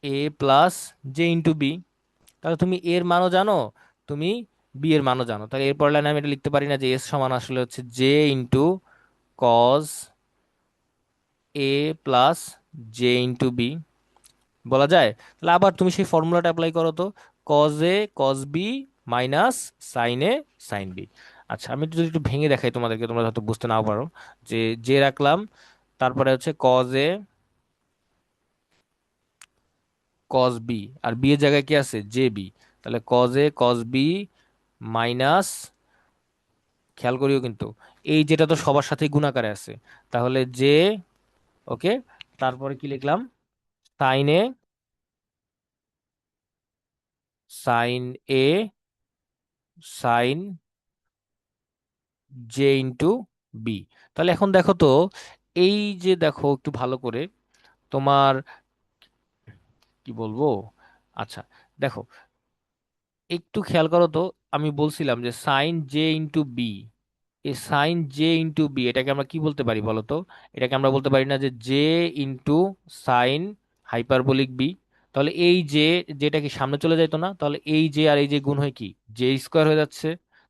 এ প্লাস জে ইন্টু বি। তাহলে তুমি এর মানও জানো, তুমি বি এর মানও জানো। তাহলে এরপর লাইনে আমি এটা লিখতে পারি না যে এস সমান আসলে হচ্ছে জে ইন্টু কজ এ প্লাস জে ইন্টু বি, বলা যায়? তাহলে আবার তুমি সেই ফর্মুলাটা অ্যাপ্লাই করো তো, কজ এ কজ বি মাইনাস সাইন এ সাইন বি। আচ্ছা, আমি যদি একটু ভেঙে দেখাই তোমাদেরকে, তোমরা হয়তো বুঝতে নাও পারো। যে জে রাখলাম, তারপরে হচ্ছে কজ এ কজ বি, আর বি এর জায়গায় কি আছে? J b. তাহলে কজ এ কজ বি মাইনাস, খেয়াল করিও কিন্তু এই যেটা তো সবার সাথে গুণাকারে আছে, তাহলে জে, ওকে, তারপরে কি লিখলাম? সাইন এ সাইন এ সাইন জে ইন্টু বি। তাহলে এখন দেখো তো, এই যে দেখো একটু ভালো করে, তোমার কি বলবো, আচ্ছা দেখো একটু খেয়াল করো তো, আমি বলছিলাম যে সাইন জে ইন্টু বি, এই সাইন জে ইন্টু বি এটাকে আমরা কি বলতে পারি বলো তো? এটাকে আমরা বলতে পারি না যে J into sine hyperbolic B? তাহলে এই জে, যেটা কি সামনে চলে যাইতো না, তাহলে এই জে আর এই যে গুণ হয় কি, জে স্কোয়ার হয়ে যাচ্ছে।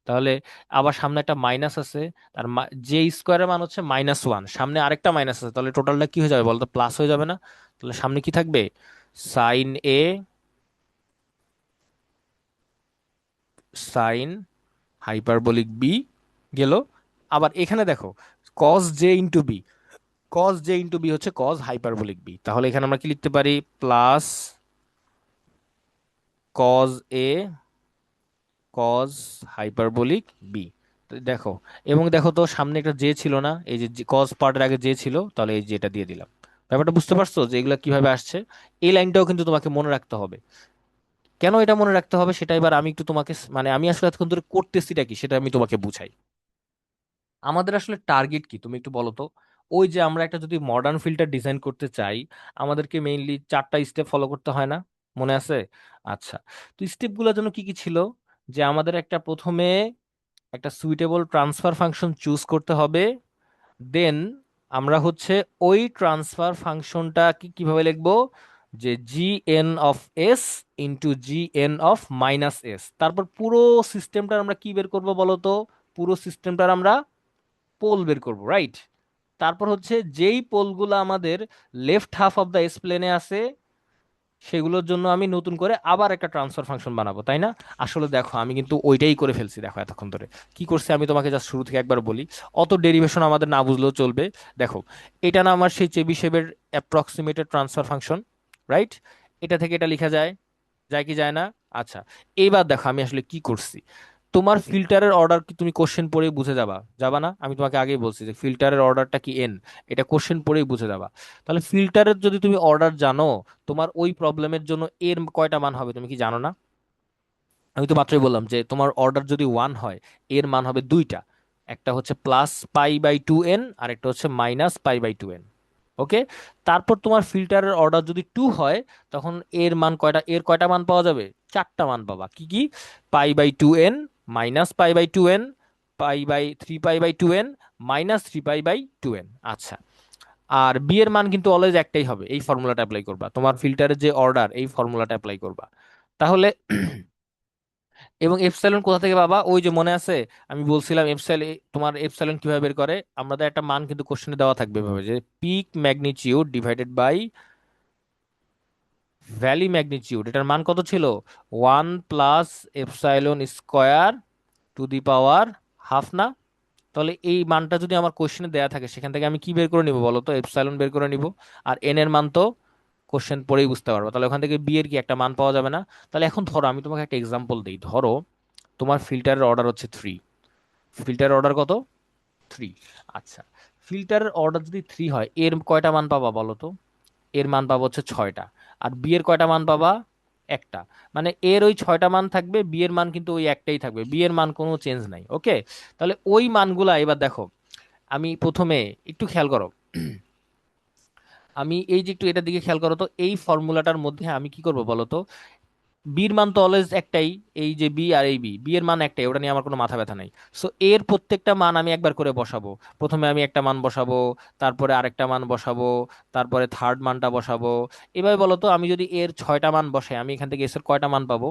তাহলে আবার সামনে একটা মাইনাস আছে, তার জে স্কোয়ারের মান হচ্ছে -1, সামনে আরেকটা মাইনাস আছে, তাহলে টোটালটা কি হয়ে যাবে বলতো, প্লাস হয়ে যাবে না? তাহলে সামনে কি থাকবে, সাইন এ, সাইন হাইপারবোলিক বি গেল। আবার এখানে দেখো কস জে ইন্টু বি, কস জে ইন্টু বি হচ্ছে কস হাইপারবোলিক বি, তাহলে এখানে আমরা কি লিখতে পারি, প্লাস কজ এ কজ হাইপারবোলিক বি। দেখো, এবং দেখো তো সামনে একটা জে ছিল না, এই যে কজ পার্টের আগে জে ছিল, তাহলে এই যেটা দিয়ে দিলাম। ব্যাপারটা বুঝতে পারছো যে এগুলা কিভাবে আসছে? এই লাইনটাও কিন্তু তোমাকে মনে রাখতে হবে। কেন এটা মনে রাখতে হবে সেটা এবার আমি একটু তোমাকে মানে আমি আসলে এতক্ষণ ধরে করতেছিটা কি সেটা আমি তোমাকে বুঝাই। আমাদের আসলে টার্গেট কি তুমি একটু বলো তো। ওই যে আমরা একটা যদি মডার্ন ফিল্টার ডিজাইন করতে চাই, আমাদেরকে মেইনলি 4টা স্টেপ ফলো করতে হয় না? মনে আছে? আচ্ছা, তো স্টেপগুলোর জন্য কি কি ছিল, যে আমাদের একটা প্রথমে একটা সুইটেবল ট্রান্সফার ফাংশন চুজ করতে হবে। দেন আমরা হচ্ছে ওই ট্রান্সফার ফাংশনটা কি কিভাবে লিখবো, যে G N of s into G N of minus S. তারপর পুরো সিস্টেমটার আমরা কি বের করব বলো তো, পুরো সিস্টেমটার আমরা পোল বের করব, রাইট? তারপর হচ্ছে যেই পোলগুলো আমাদের left half of the s প্লেনে আছে, সেগুলোর জন্য আমি নতুন করে আবার একটা ট্রান্সফার ফাংশন বানাবো, তাই না? আসলে দেখো আমি কিন্তু ওইটাই করে ফেলছি, দেখো এতক্ষণ ধরে কি করছি আমি তোমাকে জাস্ট শুরু থেকে একবার বলি, অত ডেরিভেশন আমাদের না বুঝলেও চলবে। দেখো, এটা না আমার সেই চেবিশেভের অ্যাপ্রক্সিমেটেড ট্রান্সফার ফাংশন, রাইট? এটা থেকে এটা লেখা যায়, যায় কি যায় না? আচ্ছা, এইবার দেখো আমি আসলে কি করছি। তোমার ফিল্টারের অর্ডার কি তুমি কোশ্চেন পড়েই বুঝে যাবা, যাবা না? আমি তোমাকে আগেই বলছি যে ফিল্টারের অর্ডারটা কি এন, এটা কোশ্চেন পড়েই বুঝে যাবা। তাহলে ফিল্টারের যদি তুমি অর্ডার জানো, তোমার ওই প্রবলেমের জন্য এর কয়টা মান হবে তুমি কি জানো না? আমি তো মাত্রই বললাম যে তোমার অর্ডার যদি 1 হয়, এর মান হবে দুইটা, একটা হচ্ছে +π/2n আর একটা হচ্ছে -π/2n। ওকে, তারপর তোমার ফিল্টারের অর্ডার যদি 2 হয়, তখন এর মান কয়টা, এর কয়টা মান পাওয়া যাবে, 4টা মান পাবা। কি কি? π/2n, -π/2n, π/3π/2n, -3π/2n। আচ্ছা, আর বি এর মান কিন্তু অলওয়েজ একটাই হবে, এই ফর্মুলাটা অ্যাপ্লাই করবা, তোমার ফিল্টারের যে অর্ডার এই ফর্মুলাটা অ্যাপ্লাই করবা। তাহলে এবং এপসাইলন কোথা থেকে পাবা, ওই যে মনে আছে আমি বলছিলাম এপসাইলন, তোমার এপসাইলন কিভাবে বের করে, আমাদের একটা মান কিন্তু কোশ্চেনে দেওয়া থাকবে এভাবে, যে peak magnitude divided by valley magnitude, এটার মান কত ছিল, 1 + ε² না? তাহলে এই মানটা যদি আমার কোশ্চেনে দেয়া থাকে, সেখান থেকে আমি কি বের করে নিব বলো তো, এপসাইলন বের করে নিব। আর এন এর মান তো কোশ্চেন পড়েই বুঝতে পারবো, তাহলে ওখান থেকে বি এর কি একটা মান পাওয়া যাবে না? তাহলে এখন ধরো আমি তোমাকে একটা এক্সাম্পল দিই, ধরো তোমার ফিল্টারের অর্ডার হচ্ছে 3, ফিল্টারের অর্ডার কত, 3। আচ্ছা, ফিল্টারের অর্ডার যদি 3 হয়, এর কয়টা মান পাবা বলো তো, এর মান পাবো হচ্ছে 6টা। আর বি এর কয়টা মান পাবা, একটা। মানে এর ওই 6টা মান থাকবে, বি এর মান কিন্তু ওই একটাই থাকবে, বি এর মান কোনো চেঞ্জ নাই। ওকে, তাহলে ওই মানগুলা এবার দেখো, আমি প্রথমে একটু খেয়াল করো, আমি এই যে একটু এটার দিকে খেয়াল করো তো, এই ফর্মুলাটার মধ্যে আমি কি করব বলো তো, বির মান তো অলওয়েজ একটাই, এই যে বি আর এই বি, বি এর মান একটাই, ওটা নিয়ে আমার কোনো মাথা ব্যথা নাই। সো এর প্রত্যেকটা মান আমি একবার করে বসাবো। প্রথমে আমি একটা মান বসাবো, তারপরে আরেকটা মান বসাবো, তারপরে থার্ড মানটা বসাবো। এভাবে বলো তো, আমি যদি এর 6টা মান বসাই, আমি এখান থেকে এস এর কয়টা মান পাবো,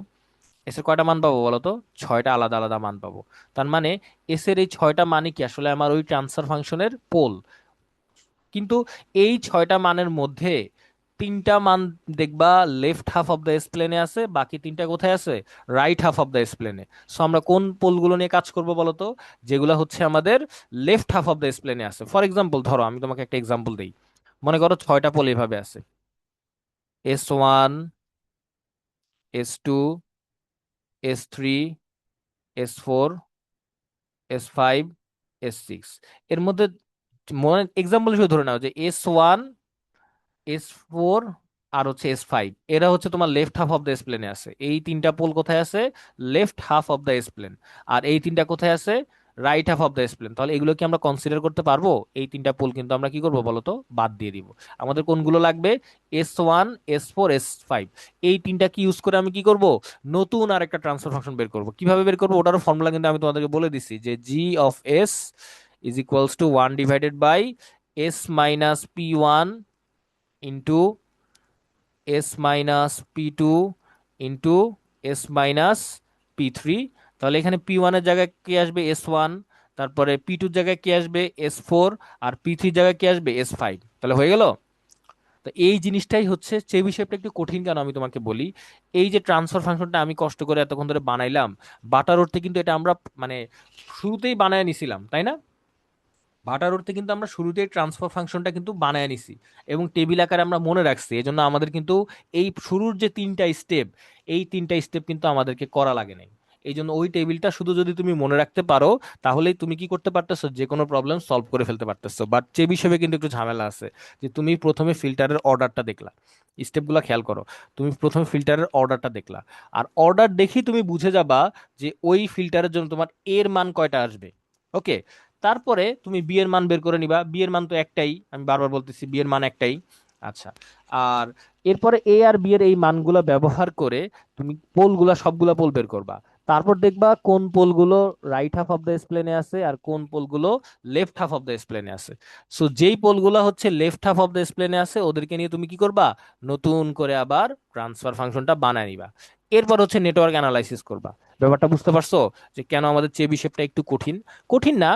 এস এর কয়টা মান পাবো বলো তো, 6টা আলাদা আলাদা মান পাবো। তার মানে এস এর এই 6টা মানে কি আসলে আমার ওই ট্রান্সফার ফাংশনের পোল। কিন্তু এই 6টা মানের মধ্যে 3টা মান দেখবা লেফট হাফ অফ দ্য প্লেনে আছে, বাকি 3টা কোথায় আছে, রাইট হাফ অফ দ্য প্লেনে। সো আমরা কোন পোলগুলো নিয়ে কাজ করব বলতো, যেগুলো হচ্ছে আমাদের লেফট হাফ অফ দ্য প্লেনে আছে। ফর এক্সাম্পল ধরো আমি তোমাকে একটা এক্সাম্পল দিই, মনে করো 6টা পোল এভাবে আছে, S1, S2, S3, S4, S5, S6। এর মধ্যে মনে এক্সাম্পল হিসেবে ধরে নাও যে S1, S4 আর হচ্ছে S5, এরা হচ্ছে তোমার লেফট হাফ অফ দ্য প্লেনে আছে। এই 3টা পোল কোথায় আছে, left half of the plane. আর এই 3টা কোথায় আছে, right half of the plane. তাহলে এগুলো কি আমরা কনসিডার করতে পারবো? এই 3টা পোল কিন্তু আমরা কি করবো বলতো, বাদ দিয়ে দিব। আমাদের কোনগুলো লাগবে, S1, S4, S5। এই 3টা কি ইউজ করে আমি কি করব, নতুন আর একটা ট্রান্সফার ফাংশন বের করব। কিভাবে বের করবো ওটারও ফর্মুলা কিন্তু আমি তোমাদেরকে বলে দিছি, যে G((s) = 1 / S - P1 into S minus P2 into S - P3। তাহলে এখানে P1 এর জায়গায় কি আসবে S1, তারপরে P2 জায়গায় কি আসবে S4, আর P3 জায়গায় কি আসবে S5। তাহলে হয়ে গেল। তো এই জিনিসটাই হচ্ছে চেবিশেপটা একটু কঠিন কেন আমি তোমাকে বলি। এই যে ট্রান্সফার ফাংশনটা আমি কষ্ট করে এতক্ষণ ধরে বানাইলাম, বাটার রোডতে কিন্তু এটা আমরা মানে শুরুতেই বানায় নিছিলাম, তাই না? বাটার রোডতে কিন্তু আমরা শুরুতেই ট্রান্সফার ফাংশনটা কিন্তু বানায় নিছি এবং টেবিল আকারে আমরা মনে রাখছি। এজন্য আমাদের কিন্তু এই শুরুর যে তিনটা স্টেপ, এই তিনটা স্টেপ কিন্তু আমাদেরকে করা লাগে নাই। এই জন্য ওই টেবিলটা শুধু যদি তুমি মনে রাখতে পারো, তাহলেই তুমি কি করতে পারতেছো, যে কোনো প্রবলেম সলভ করে ফেলতে পারতেছো। বাট চেবিশেপে কিন্তু একটু ঝামেলা আছে। যে তুমি প্রথমে ফিল্টারের অর্ডারটা দেখলা, স্টেপগুলো খেয়াল করো। তুমি প্রথমে ফিল্টারের অর্ডারটা দেখলা, আর অর্ডার দেখেই তুমি বুঝে যাবা যে ওই ফিল্টারের জন্য তোমার এর মান কয়টা আসবে। ওকে, তারপরে তুমি বি এর মান বের করে নিবা। বি এর মান তো একটাই, আমি বারবার বলতেছি বি এর মান একটাই। আচ্ছা, আর এরপরে এ আর বি এর এই মানগুলো ব্যবহার করে তুমি পোলগুলা সবগুলা পোল বের করবা। তারপর দেখবা কোন পোলগুলো রাইট হাফ অফ দ্য স্প্লেনে আছে আর কোন পোলগুলো লেফট হাফ অফ দ্য স্প্লেনে আছে। সো যেই পোলগুলো হচ্ছে লেফট হাফ অফ দ্য স্প্লেনে আছে ওদেরকে নিয়ে তুমি কি করবা, নতুন করে আবার ট্রান্সফার ফাংশনটা বানায় নিবা। এরপর হচ্ছে নেটওয়ার্ক অ্যানালাইসিস করবা। ব্যাপারটা বুঝতে পারছো যে কেন আমাদের চেবিশেপটা একটু কঠিন? কঠিন না,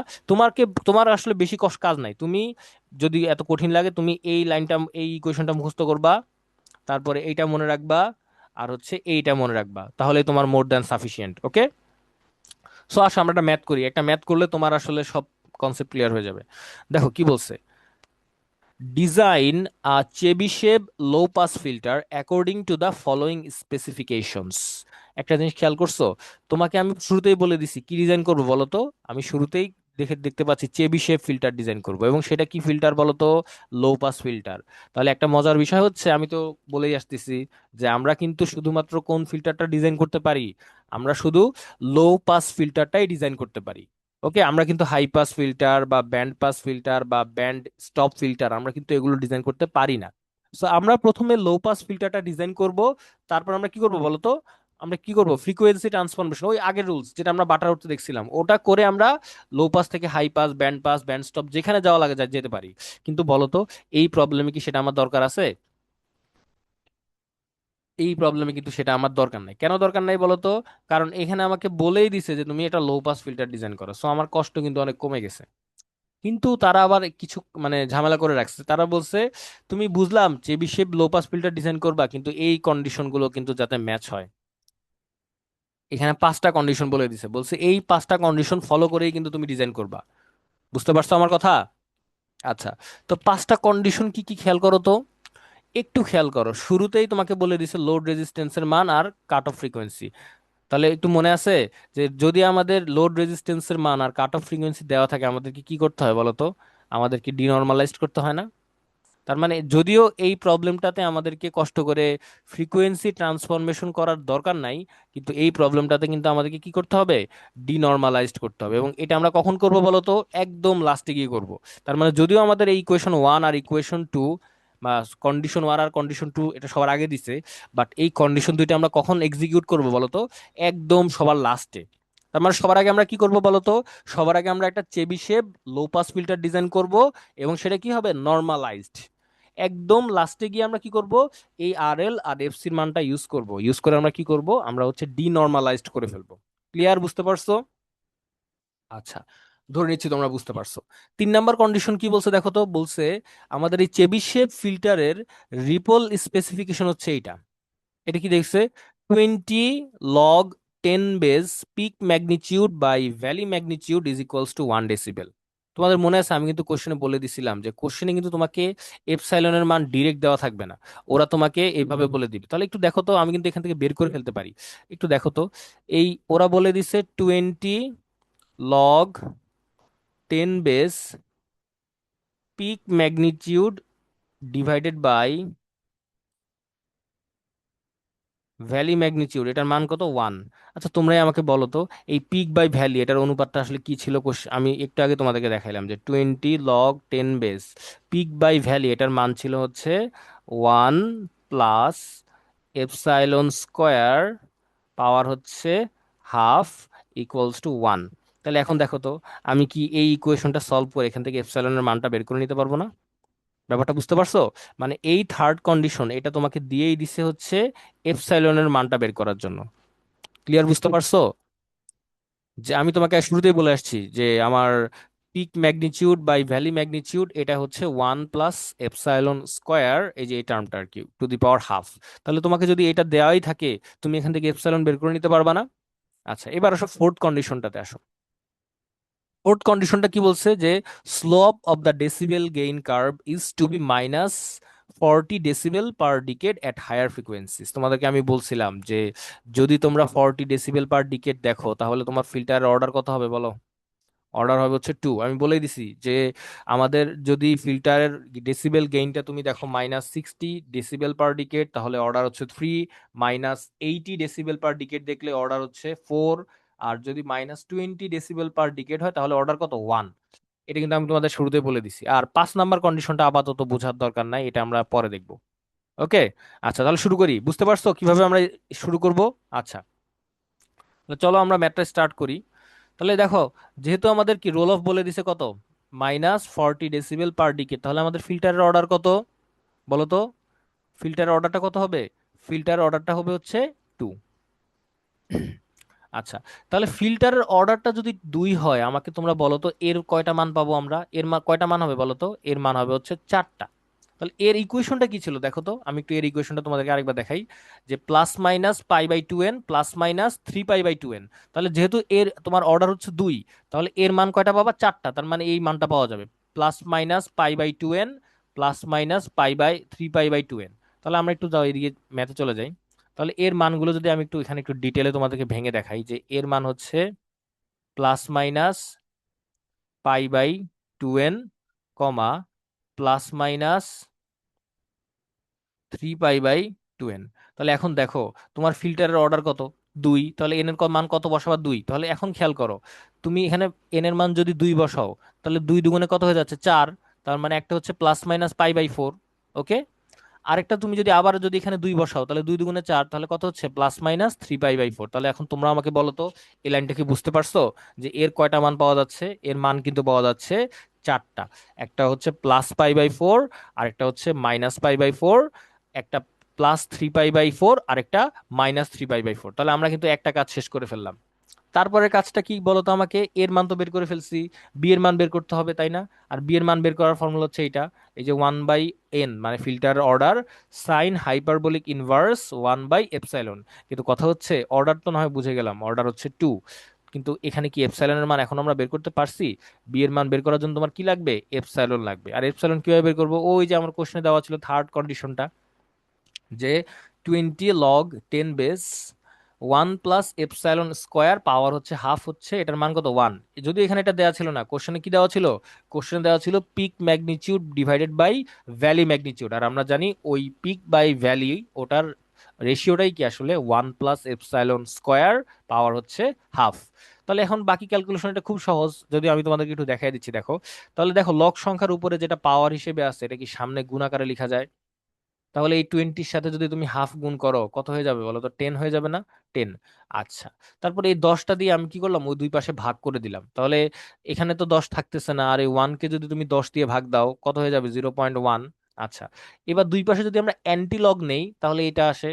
তোমার আসলে বেশি কষ্ট কাজ নাই। তুমি যদি এত কঠিন লাগে, তুমি এই লাইনটা, এই ইকুয়েশনটা মুখস্থ করবা, তারপরে এইটা মনে রাখবা, আর হচ্ছে এইটা মনে রাখবা, তাহলে তোমার মোর দ্যান সাফিসিয়েন্ট। ওকে, সো আসো আমরা একটা ম্যাথ করি। একটা ম্যাথ করলে তোমার আসলে সব কনসেপ্ট ক্লিয়ার হয়ে যাবে। দেখো কি বলছে। Design a Chebyshev low pass filter according to the following specifications. একটা জিনিস খেয়াল করছো, তোমাকে আমি শুরুতেই বলে দিছি কি ডিজাইন করবো বলো তো। আমি শুরুতেই দেখতে পাচ্ছি চেবিশেভ ফিল্টার ডিজাইন করব, এবং সেটা কি ফিল্টার বলো তো, লো পাস ফিল্টার। তাহলে একটা মজার বিষয় হচ্ছে, আমি তো বলেই আসতেছি যে আমরা কিন্তু শুধুমাত্র কোন ফিল্টারটা ডিজাইন করতে পারি, আমরা শুধু লো পাস ফিল্টারটাই ডিজাইন করতে পারি। ওকে, আমরা কিন্তু হাই পাস ফিল্টার বা ব্যান্ড পাস ফিল্টার বা ব্যান্ড স্টপ ফিল্টার আমরা কিন্তু এগুলো ডিজাইন করতে পারি না। সো আমরা প্রথমে লো পাস ফিল্টারটা ডিজাইন করব। তারপর আমরা কি করব বলতো, আমরা কি করব, ফ্রিকোয়েন্সি ট্রান্সফরমেশন, ওই আগের রুলস যেটা আমরা বাটার উঠতে দেখছিলাম, ওটা করে আমরা লো পাস থেকে হাই পাস ব্যান্ড স্টপ যেখানে যাওয়া লাগে যেতে পারি। কিন্তু বলতো এই প্রবলেমে কি সেটা আমার দরকার আছে? এই প্রবলেমে কিন্তু সেটা আমার দরকার নাই। কেন দরকার নাই বলতো? কারণ এখানে আমাকে বলেই দিছে যে তুমি এটা লো পাস ফিল্টার ডিজাইন করো, সো আমার কষ্ট কিন্তু অনেক কমে গেছে। কিন্তু তারা আবার কিছু মানে ঝামেলা করে রাখছে। তারা বলছে তুমি বুঝলাম চেবিশেভ লো পাস ফিল্টার ডিজাইন করবা, কিন্তু এই কন্ডিশন গুলো কিন্তু যাতে ম্যাচ হয়। এখানে পাঁচটা কন্ডিশন বলে দিছে, বলছে এই পাঁচটা কন্ডিশন ফলো করেই কিন্তু তুমি ডিজাইন করবা। বুঝতে পারছো আমার কথা? আচ্ছা, তো পাঁচটা কন্ডিশন কি কি খেয়াল করো তো। একটু খেয়াল করো, শুরুতেই তোমাকে বলে দিছে লোড রেজিস্ট্যান্সের মান আর কাট অফ ফ্রিকোয়েন্সি। তাহলে একটু মনে আছে যে যদি আমাদের লোড রেজিস্ট্যান্সের মান আর কাট অফ ফ্রিকোয়েন্সি দেওয়া থাকে, আমাদেরকে কি করতে হয় বলো তো? আমাদেরকে ডিনর্মালাইজড করতে হয় না? তার মানে যদিও এই প্রবলেমটাতে আমাদেরকে কষ্ট করে ফ্রিকোয়েন্সি ট্রান্সফরমেশন করার দরকার নাই, কিন্তু এই প্রবলেমটাতে কিন্তু আমাদেরকে কি করতে হবে, ডিনর্মালাইজড করতে হবে। এবং এটা আমরা কখন করব বলো তো, একদম লাস্টে গিয়ে করব। তার মানে যদিও আমাদের এই ইকুয়েশন ওয়ান আর ইকুয়েশন টু বা কন্ডিশন ওয়ান আর কন্ডিশন টু এটা সবার আগে দিছে, বাট এই কন্ডিশন দুইটা আমরা কখন এক্সিকিউট করব বলো তো, একদম সবার লাস্টে। তার মানে সবার আগে আমরা কি করব বলো তো, সবার আগে আমরা একটা চেবিশেভ লো পাস ফিল্টার ডিজাইন করব, এবং সেটা কি হবে, নর্মালাইজড। একদম লাস্টে গিয়ে আমরা কি করব, এই আর এল আর এফ সির মানটা ইউজ করব, ইউজ করে আমরা কি করব, আমরা হচ্ছে ডিনর্মালাইজড করে ফেলবো। ক্লিয়ার? বুঝতে পারছো? আচ্ছা, ধরে নিচ্ছি তোমরা বুঝতে পারছো। 3 নাম্বার কন্ডিশন কি বলছে দেখো তো, বলছে আমাদের এই চেবিশেভ ফিল্টারের রিপল স্পেসিফিকেশন হচ্ছে এইটা। এটা কি দেখছে, 20 log 10 base peak magnitude by valley magnitude is equals to 1 decibel. তোমাদের মনে আছে আমি কিন্তু কোশ্চেনে বলে দিছিলাম যে কোশ্চেনে কিন্তু তোমাকে এপসাইলনের মান ডিরেক্ট দেওয়া থাকবে না, ওরা তোমাকে এইভাবে বলে দিবে। তাহলে একটু দেখো তো, আমি কিন্তু এখান থেকে বের করে ফেলতে পারি। একটু দেখো তো, এই ওরা বলে দিছে 20 log 10 base peak magnitude divided by valley magnitude, এটার মান কত, 1। আচ্ছা তোমরাই আমাকে বলো তো, এই পিক বাই ভ্যালি এটার অনুপাতটা আসলে কি ছিল? আমি একটু আগে তোমাদেরকে দেখাইলাম যে 20 log 10 base peak by valley এটার মান ছিল হচ্ছে 1 প্লাস এপসাইলন স্কোয়ার পাওয়ার হচ্ছে হাফ ইকুয়ালস টু 1। তাহলে এখন দেখো তো, আমি কি এই ইকুয়েশনটা সলভ করে এখান থেকে এপসাইলনের মানটা বের করে নিতে পারবো না? ব্যাপারটা বুঝতে পারছো? মানে এই থার্ড কন্ডিশন এটা তোমাকে দিয়েই দিছে হচ্ছে এপসাইলনের মানটা বের করার জন্য। ক্লিয়ার? বুঝতে পারছো যে আমি তোমাকে শুরুতেই বলে আসছি যে আমার peak magnitude by valley magnitude এটা হচ্ছে 1 + এপসাইলন স্কোয়ার, এই যে এই টার্মটা আর কি, টু দি পাওয়ার হাফ। তাহলে তোমাকে যদি এটা দেওয়াই থাকে, তুমি এখান থেকে এপসাইলন বের করে নিতে পারবা না? আচ্ছা, এবার আসো ফোর্থ কন্ডিশনটাতে আসো। ফোর্থ কন্ডিশনটা কি বলছে যে slope of the decibel gain curve is to be -40 decibel per decade at higher frequencies. তোমাদেরকে আমি বলছিলাম যে যদি তোমরা 40 ডেসিবেল পার ডিকেড দেখো, তাহলে তোমার ফিল্টারের অর্ডার কত হবে বলো? অর্ডার হবে হচ্ছে 2। আমি বলেই দিছি যে আমাদের যদি ফিল্টারের ডেসিবেল গেইনটা তুমি দেখো -60 ডেসিবেল পার ডিকেড, তাহলে অর্ডার হচ্ছে 3। -80 ডেসিবেল পার ডিকেড দেখলে অর্ডার হচ্ছে 4। আর যদি -20 ডেসিবেল পার ডিকেড হয় তাহলে অর্ডার কত? 1। এটা কিন্তু আমি তোমাদের শুরুতে বলে দিছি। আর 5 নাম্বার কন্ডিশনটা আপাতত বোঝার দরকার নাই, এটা আমরা পরে দেখবো। ওকে। আচ্ছা, তাহলে শুরু করি। বুঝতে পারছো কিভাবে আমরা শুরু করব? আচ্ছা, তাহলে চলো আমরা ম্যাথটা স্টার্ট করি। তাহলে দেখো, যেহেতু আমাদের কি রোল অফ বলে দিছে কত, -40 ডেসিবেল পার ডিকেড, তাহলে আমাদের ফিল্টারের অর্ডার কত বলো তো? ফিল্টারের অর্ডারটা কত হবে? ফিল্টারের অর্ডারটা হবে হচ্ছে 2। আচ্ছা, তাহলে ফিল্টারের অর্ডারটা যদি 2 হয়, আমাকে তোমরা বলো তো এর কয়টা মান পাবো আমরা? কয়টা মান হবে বলো তো? এর মান হবে হচ্ছে 4টা। তাহলে এর ইকুয়েশনটা কি ছিল দেখো তো, আমি একটু এর ইকুয়েশনটা তোমাদেরকে আরেকবার দেখাই। যে +-π/2n +-3π/2n। তাহলে যেহেতু এর তোমার অর্ডার হচ্ছে 2, তাহলে এর মান কয়টা পাবা? 4টা। তার মানে এই মানটা পাওয়া যাবে +-π/2n +-3π/2n। তাহলে আমরা একটু যাও এদিকে ম্যাথে চলে যাই। তাহলে এর মানগুলো যদি আমি একটু এখানে একটু ডিটেলে তোমাদেরকে ভেঙে দেখাই, যে এর মান হচ্ছে +-π/2n, +-3π/2n। তাহলে এখন দেখো, তোমার ফিল্টারের অর্ডার কত? 2। তাহলে এন এর মান কত বসাবা? 2। তাহলে এখন খেয়াল করো, তুমি এখানে এন এর মান যদি 2 বসাও, তাহলে 2 দুগুণে কত হয়ে যাচ্ছে? 4। তার মানে একটা হচ্ছে +-π/4। ওকে। আরেকটা তুমি যদি আবার যদি এখানে 2 বসাও, তাহলে 2 দুগুণে 4, তাহলে কত হচ্ছে? +-3π/4। তাহলে এখন তোমরা আমাকে বলো তো, এই লাইনটা কি বুঝতে পারছো যে এর কয়টা মান পাওয়া যাচ্ছে? এর মান কিন্তু পাওয়া যাচ্ছে 4টা। একটা হচ্ছে +π/4, আরেকটা হচ্ছে -π/4, একটা +3π/4, আরেকটা -3π/4। তাহলে আমরা কিন্তু একটা কাজ শেষ করে ফেললাম। তারপরের কাজটা কি বলতো আমাকে? এর মান তো বের করে ফেলছি, বি এর মান বের করতে হবে, তাই না? আর বি এর মান বের করার ফর্মুলা হচ্ছে এইটা, এই যে 1/n, মানে filter order sine hyperbolic inverse 1/এপসাইলন। কিন্তু কথা হচ্ছে অর্ডার তো না হয় বুঝে গেলাম, অর্ডার হচ্ছে 2, কিন্তু এখানে কি এপসাইলনের মান এখন আমরা বের করতে পারছি? বি এর মান বের করার জন্য তোমার কি লাগবে? এপসাইলন লাগবে। আর এপসাইলন কিভাবে বের করবো? ওই যে আমার কোশ্চেনে দেওয়া ছিল থার্ড কন্ডিশনটা, যে 20 log 10 base 1 + epsilon square power হচ্ছে হাফ, হচ্ছে এটার মান কত? 1। যদি এখানে এটা দেওয়া ছিল না, কোশ্চেনে কি দেওয়া ছিল? কোশ্চেনে দেওয়া ছিল peak magnitude divided by valley magnitude. আর আমরা জানি ওই পিক বাই ভ্যালি, ওটার রেশিওটাই কি আসলে 1 + এপসাইলন স্কোয়ার পাওয়ার হচ্ছে হাফ। তাহলে এখন বাকি ক্যালকুলেশন এটা খুব সহজ, যদি আমি তোমাদেরকে একটু দেখাই দিচ্ছি দেখো। তাহলে দেখো, লগ সংখ্যার উপরে যেটা পাওয়ার হিসেবে আছে, এটা কি সামনে গুণ আকারে লেখা যায়? তাহলে এই 20-র সাথে যদি তুমি হাফ গুণ করো, কত হয়ে যাবে বলো তো? 10 হয়ে যাবে না? 10। আচ্ছা, তারপরে এই 10টা দিয়ে আমি কি করলাম? ওই দুই পাশে ভাগ করে দিলাম। তাহলে এখানে তো 10 থাকতেছে না, আর এই 1 কে যদি তুমি 10 দিয়ে ভাগ দাও, কত হয়ে যাবে? 0.1। আচ্ছা, এবার দুই পাশে যদি আমরা অ্যান্টি লগ নেই, তাহলে এটা আসে।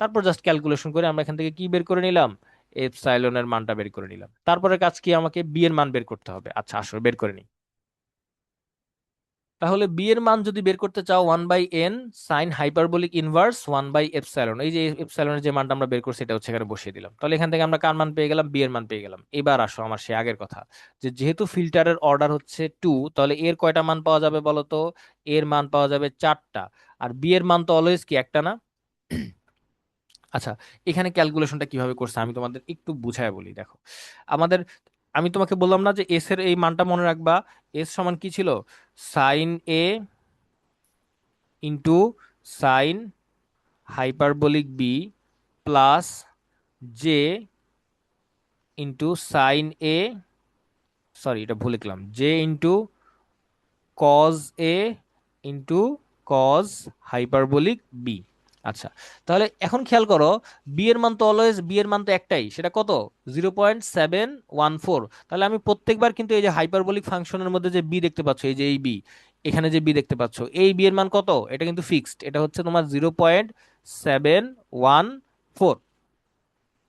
তারপর জাস্ট ক্যালকুলেশন করে আমরা এখান থেকে কি বের করে নিলাম? এপসাইলনের মানটা বের করে নিলাম। তারপরে কাজ কি? আমাকে বি এর মান বের করতে হবে। আচ্ছা, আসো বের করে নিই। তাহলে বি এর মান যদি বের করতে চাও, 1/n সাইন হাইপারবোলিক ইনভার্স 1/এপসাইলন, এই যে এপসাইলনের যে মানটা আমরা বের করছি এটা হচ্ছে এখানে বসিয়ে দিলাম। তাহলে এখান থেকে আমরা কার মান পেয়ে গেলাম? বি এর মান পেয়ে গেলাম। এবার আসো আমার সে আগের কথা, যে যেহেতু ফিল্টারের অর্ডার হচ্ছে 2, তাহলে এর কয়টা মান পাওয়া যাবে বলো তো? এর মান পাওয়া যাবে 4টা। আর বি এর মান তো অলওয়েজ কি একটা না? আচ্ছা, এখানে ক্যালকুলেশনটা কিভাবে করছে আমি তোমাদের একটু বুঝায় বলি দেখো। আমাদের, আমি তোমাকে বললাম না যে এস এর এই মানটা মনে রাখবা? এস সমান কি ছিল? Sine a into sine hyperbolic b plus J into sine a, sorry এটা ভুল লিখলাম, j into cos a into cos hyperbolic b. আচ্ছা, তাহলে এখন খেয়াল করো, বি এর মান তো অলওয়েজ, বি এর মান তো একটাই, সেটা কত? 0.714। তাহলে আমি প্রত্যেকবার কিন্তু এই যে হাইপারবোলিক ফাংশনের মধ্যে যে বি দেখতে পাচ্ছ, এই যে এই বি, এখানে যে বি দেখতে পাচ্ছ, এই বি এর মান কত? এটা কিন্তু ফিক্সড, এটা হচ্ছে তোমার 0.714।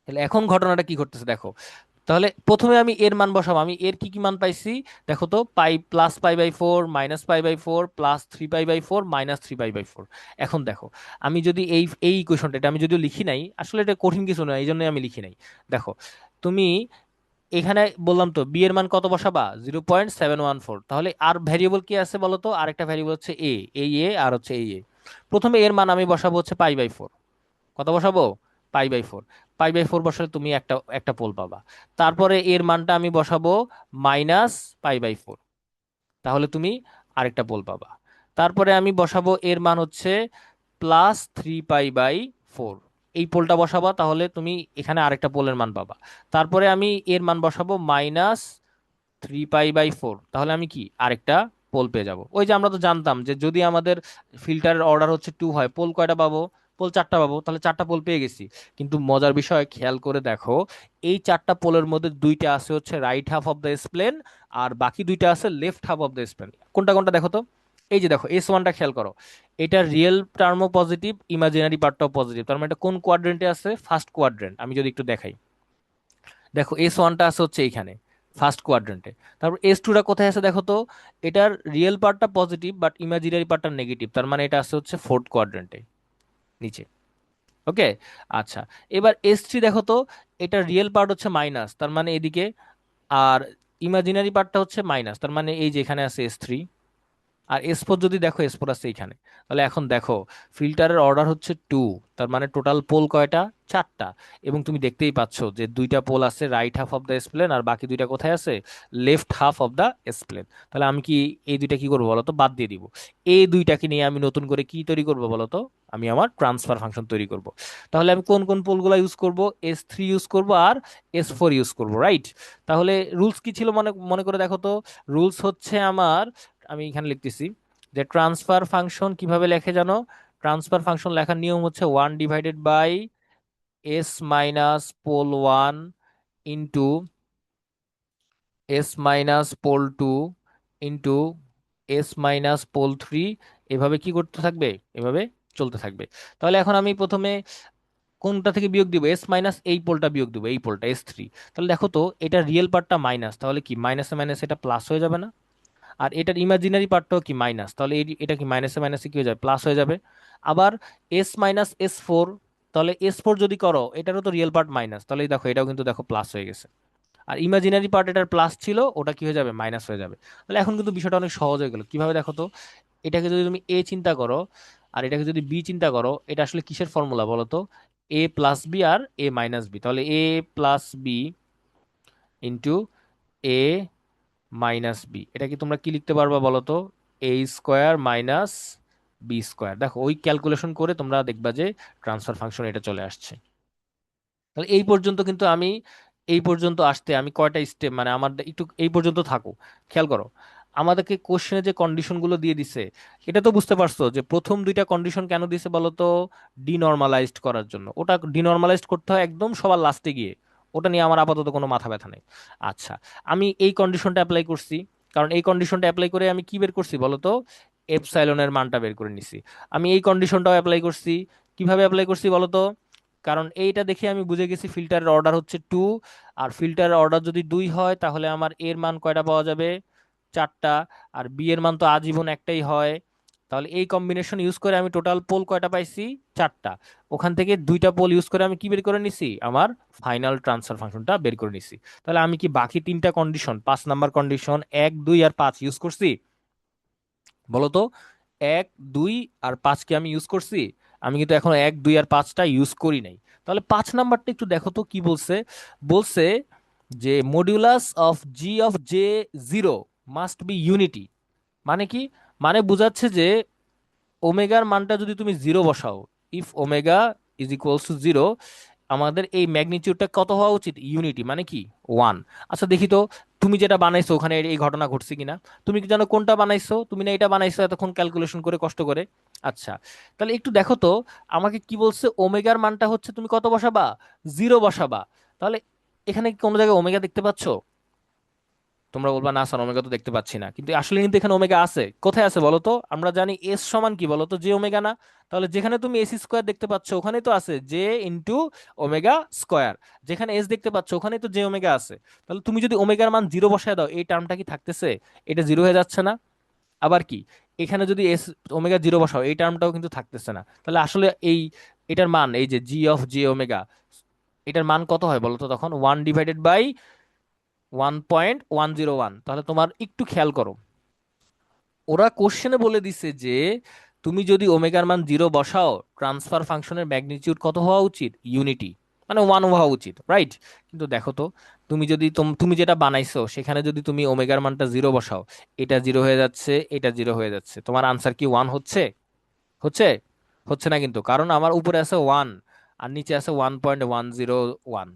তাহলে এখন ঘটনাটা কি ঘটতেছে দেখো। তাহলে প্রথমে আমি এর মান বসাবো, আমি এর কি কি মান পাইছি দেখো তো, পাই +π/4, -π/4, +3π/4, -3π/4। এখন দেখো, আমি যদি এই এই ইকুয়েশনটা, এটা আমি যদিও লিখি নাই, আসলে এটা কঠিন কিছু না, এই জন্যই আমি লিখি নাই। দেখো তুমি এখানে বললাম তো বি এর মান কত বসাবা, 0.714। তাহলে আর ভ্যারিয়েবল কি আছে বলো তো, আরেকটা ভ্যারিয়েবল হচ্ছে এ, এই এ আর হচ্ছে এই এ। প্রথমে এর মান আমি বসাবো হচ্ছে π/4। কত বসাবো? π/4। π/4 বসালে তুমি একটা একটা পোল পাবা। তারপরে এর মানটা আমি বসাবো -π/4, তাহলে তুমি আরেকটা পোল পাবা। তারপরে আমি বসাবো এর মান হচ্ছে +3π/4, এই পোলটা বসাবা, তাহলে তুমি এখানে আরেকটা পোলের মান পাবা। তারপরে আমি এর মান বসাবো -3π/4, তাহলে আমি কি আরেকটা পোল পেয়ে যাব। ওই যে আমরা তো জানতাম যে যদি আমাদের ফিল্টারের অর্ডার হচ্ছে 2 হয়, পোল কয়টা পাবো? পোল 4টা পাবো, তাহলে 4টা পোল পেয়ে গেছি। কিন্তু মজার বিষয় খেয়াল করে দেখো, এই 4টা পোলের মধ্যে 2টা আছে হচ্ছে right half of the s plane, আর বাকি 2টা আছে লেফট হাফ অফ দ্য স্প্লেন। কোনটা কোনটা দেখো তো। এই যে দেখো S1টা খেয়াল করো, এটা রিয়েল টার্মও পজিটিভ, ইমাজিনারি পার্টটাও পজিটিভ, তার মানে এটা কোন কোয়াড্রেন্টে আছে? First quadrant. আমি যদি একটু দেখাই, দেখো S1টা আছে হচ্ছে এইখানে ফার্স্ট কোয়াড্রেন্টে। তারপর S2টা কোথায় আছে দেখো তো, এটার রিয়েল পার্টটা পজিটিভ বাট ইমাজিনারি পার্টটা নেগেটিভ, তার মানে এটা আছে হচ্ছে ফোর্থ কোয়াড্রেন্টে নিচে। ওকে, আচ্ছা। এবার S3 দেখো তো, এটা রিয়েল পার্ট হচ্ছে মাইনাস, তার মানে এদিকে, আর ইমাজিনারি পার্টটা হচ্ছে মাইনাস, তার মানে এই যে এখানে আছে S3। আর S4 যদি দেখো, S4 আছে এইখানে। তাহলে এখন দেখো, ফিল্টারের অর্ডার হচ্ছে 2, তার মানে টোটাল পোল কয়টা? 4টা। এবং তুমি দেখতেই পাচ্ছ যে 2টা পোল আছে right half of the s plane, আর বাকি 2টা কোথায় আছে? Left half of the s plane. তাহলে আমি কি এই 2টা কি করবো বলো তো? বাদ দিয়ে দিব। এই 2টাকে নিয়ে আমি নতুন করে কি তৈরি করবো বলো তো? আমি আমার ট্রান্সফার ফাংশন তৈরি করব। তাহলে আমি কোন কোন পোলগুলো ইউজ করব? S3 ইউজ করব আর S4 ইউজ করব, রাইট? তাহলে রুলস কি ছিল মনে মনে করে দেখো তো। রুলস হচ্ছে আমার, আমি এখানে লিখতেছি যে ট্রান্সফার ফাংশন কিভাবে লেখে জানো? ট্রান্সফার ফাংশন লেখার নিয়ম হচ্ছে 1/s - pole 1 into s - pole 2 into s - pole 3, এভাবে কি করতে থাকবে? এভাবে চলতে থাকবে। তাহলে এখন আমি প্রথমে কোনটা থেকে বিয়োগ দিব? এই পোলটা বিয়োগ দিব, এই পোলটা S3। তাহলে দেখো তো, এটা রিয়েল পার্টটা মাইনাস, তাহলে কি মাইনাসে মাইনাসে এটা প্লাস হয়ে যাবে না? আর এটার ইমাজিনারি পার্টটাও কি মাইনাস, তাহলে এটা কি মাইনাসে মাইনাসে কি হয়ে যাবে? প্লাস হয়ে যাবে। আবার S - S4, তাহলে S4 যদি করো, এটারও তো রিয়েল পার্ট মাইনাস, তাহলে এই দেখো এটাও কিন্তু দেখো প্লাস হয়ে গেছে। আর ইমাজিনারি পার্ট এটার প্লাস ছিল, ওটা কি হয়ে যাবে? মাইনাস হয়ে যাবে। তাহলে এখন কিন্তু বিষয়টা অনেক সহজ হয়ে গেল। কিভাবে দেখো তো, এটাকে যদি তুমি এ চিন্তা করো আর এটাকে যদি বি চিন্তা করো, এটা আসলে কিসের ফর্মুলা বলো তো? A+B আর A-B, তাহলে A+B ইন্টু A-B, এটা কি তোমরা কি লিখতে পারবা বলো তো? A² - B²। দেখো ওই ক্যালকুলেশন করে তোমরা দেখবা যে ট্রান্সফার ফাংশন এটা চলে আসছে। তাহলে এই পর্যন্ত কিন্তু আমি, এই পর্যন্ত আসতে আমি কয়টা স্টেপ, মানে আমার একটু এই পর্যন্ত থাকো, খেয়াল করো। আমাদেরকে কোশ্চেনে যে কন্ডিশনগুলো দিয়ে দিছে, এটা তো বুঝতে পারছো যে প্রথম 2টা কন্ডিশন কেন দিছে বলো তো? ডিনর্মালাইজড করার জন্য। ওটা ডিনর্মালাইজড করতে হয় একদম সবার লাস্টে গিয়ে, ওটা নিয়ে আমার আপাতত কোনো মাথা ব্যথা নেই। আচ্ছা, আমি এই কন্ডিশনটা অ্যাপ্লাই করছি, কারণ এই কন্ডিশনটা অ্যাপ্লাই করে আমি কি বের করছি বলো তো? এপসাইলনের মানটা বের করে নিছি। আমি এই কন্ডিশনটাও অ্যাপ্লাই করছি। কিভাবে অ্যাপ্লাই করছি বলো তো? কারণ এইটা দেখে আমি বুঝে গেছি ফিল্টারের অর্ডার হচ্ছে 2, আর ফিল্টারের অর্ডার যদি 2 হয় তাহলে আমার এর মান কয়টা পাওয়া যাবে? 4টা। আর বি এর মান তো আজীবন একটাই হয়। তাহলে এই কম্বিনেশন ইউজ করে আমি টোটাল পোল কয়টা পাইছি? 4টা। ওখান থেকে 2টা পোল ইউজ করে আমি কি বের করে নিছি? আমার ফাইনাল ট্রান্সফার ফাংশনটা বের করে নিছি। তাহলে আমি কি বাকি 3টা কন্ডিশন, 5 নাম্বার কন্ডিশন 1, 2 আর 5 ইউজ করছি বলো তো? 1, 2 আর 5 কি আমি ইউজ করছি? আমি কিন্তু এখন 1, 2 আর 5টা ইউজ করি নাই। তাহলে 5 নাম্বারটা একটু দেখো তো কি বলছে। বলছে যে modulus of G(j)(0) must be unity. মানে কি? মানে বুঝাচ্ছে যে ওমেগার মানটা যদি তুমি 0 বসাও, ইফ ওমেগা = 0, আমাদের এই ম্যাগনিটিউডটা কত হওয়া উচিত? ইউনিটি, মানে কি? 1। আচ্ছা দেখি তো, তুমি যেটা বানাইছো ওখানে এই ঘটনা ঘটছে কিনা। তুমি কি জানো কোনটা বানাইছো? তুমি না এটা বানাইছো এতক্ষণ ক্যালকুলেশন করে কষ্ট করে। আচ্ছা, তাহলে একটু দেখো তো, আমাকে কি বলছে? ওমেগার মানটা হচ্ছে তুমি কত বসাবা? 0 বসাবা। তাহলে এখানে কি কোনো জায়গায় ওমেগা দেখতে পাচ্ছো? তোমরা বলবা না স্যার ওমেগা তো দেখতে পাচ্ছি না, কিন্তু আসলে কিন্তু এখানে ওমেগা আছে। কোথায় আছে বলো তো? আমরা জানি এস সমান কি বলো তো, জে ওমেগা না? তাহলে যেখানে তুমি এস স্কোয়ার দেখতে পাচ্ছ ওখানেই তো আছে জে ইন্টু ওমেগা স্কোয়ার। যেখানে এস দেখতে পাচ্ছ ওখানেই তো জে ওমেগা আছে। তাহলে তুমি যদি ওমেগার মান জিরো বসায় দাও, এই টার্মটা কি থাকতেছে? এটা জিরো হয়ে যাচ্ছে না? আবার কি, এখানে যদি এস ওমেগা জিরো বসাও এই টার্মটাও কিন্তু থাকতেছে না। তাহলে আসলে এই এটার মান, এই যে জি অফ জে ওমেগা, এটার মান কত হয় বলো তো তখন? 1/1.101। তাহলে তোমার একটু খেয়াল করো, ওরা কোশ্চেনে বলে দিছে যে তুমি যদি ওমেগার মান জিরো বসাও, ট্রান্সফার ফাংশনের ম্যাগনিটিউড কত হওয়া উচিত? ইউনিটি, মানে ওয়ান হওয়া উচিত, রাইট? কিন্তু দেখো তো, তুমি যদি তুমি যেটা বানাইছো সেখানে যদি তুমি ওমেগার মানটা জিরো বসাও, এটা জিরো হয়ে যাচ্ছে, এটা জিরো হয়ে যাচ্ছে, তোমার আনসার কি ওয়ান হচ্ছে? হচ্ছে? হচ্ছে না কিন্তু, কারণ আমার উপরে আছে ওয়ান আর নিচে আছে 1.101।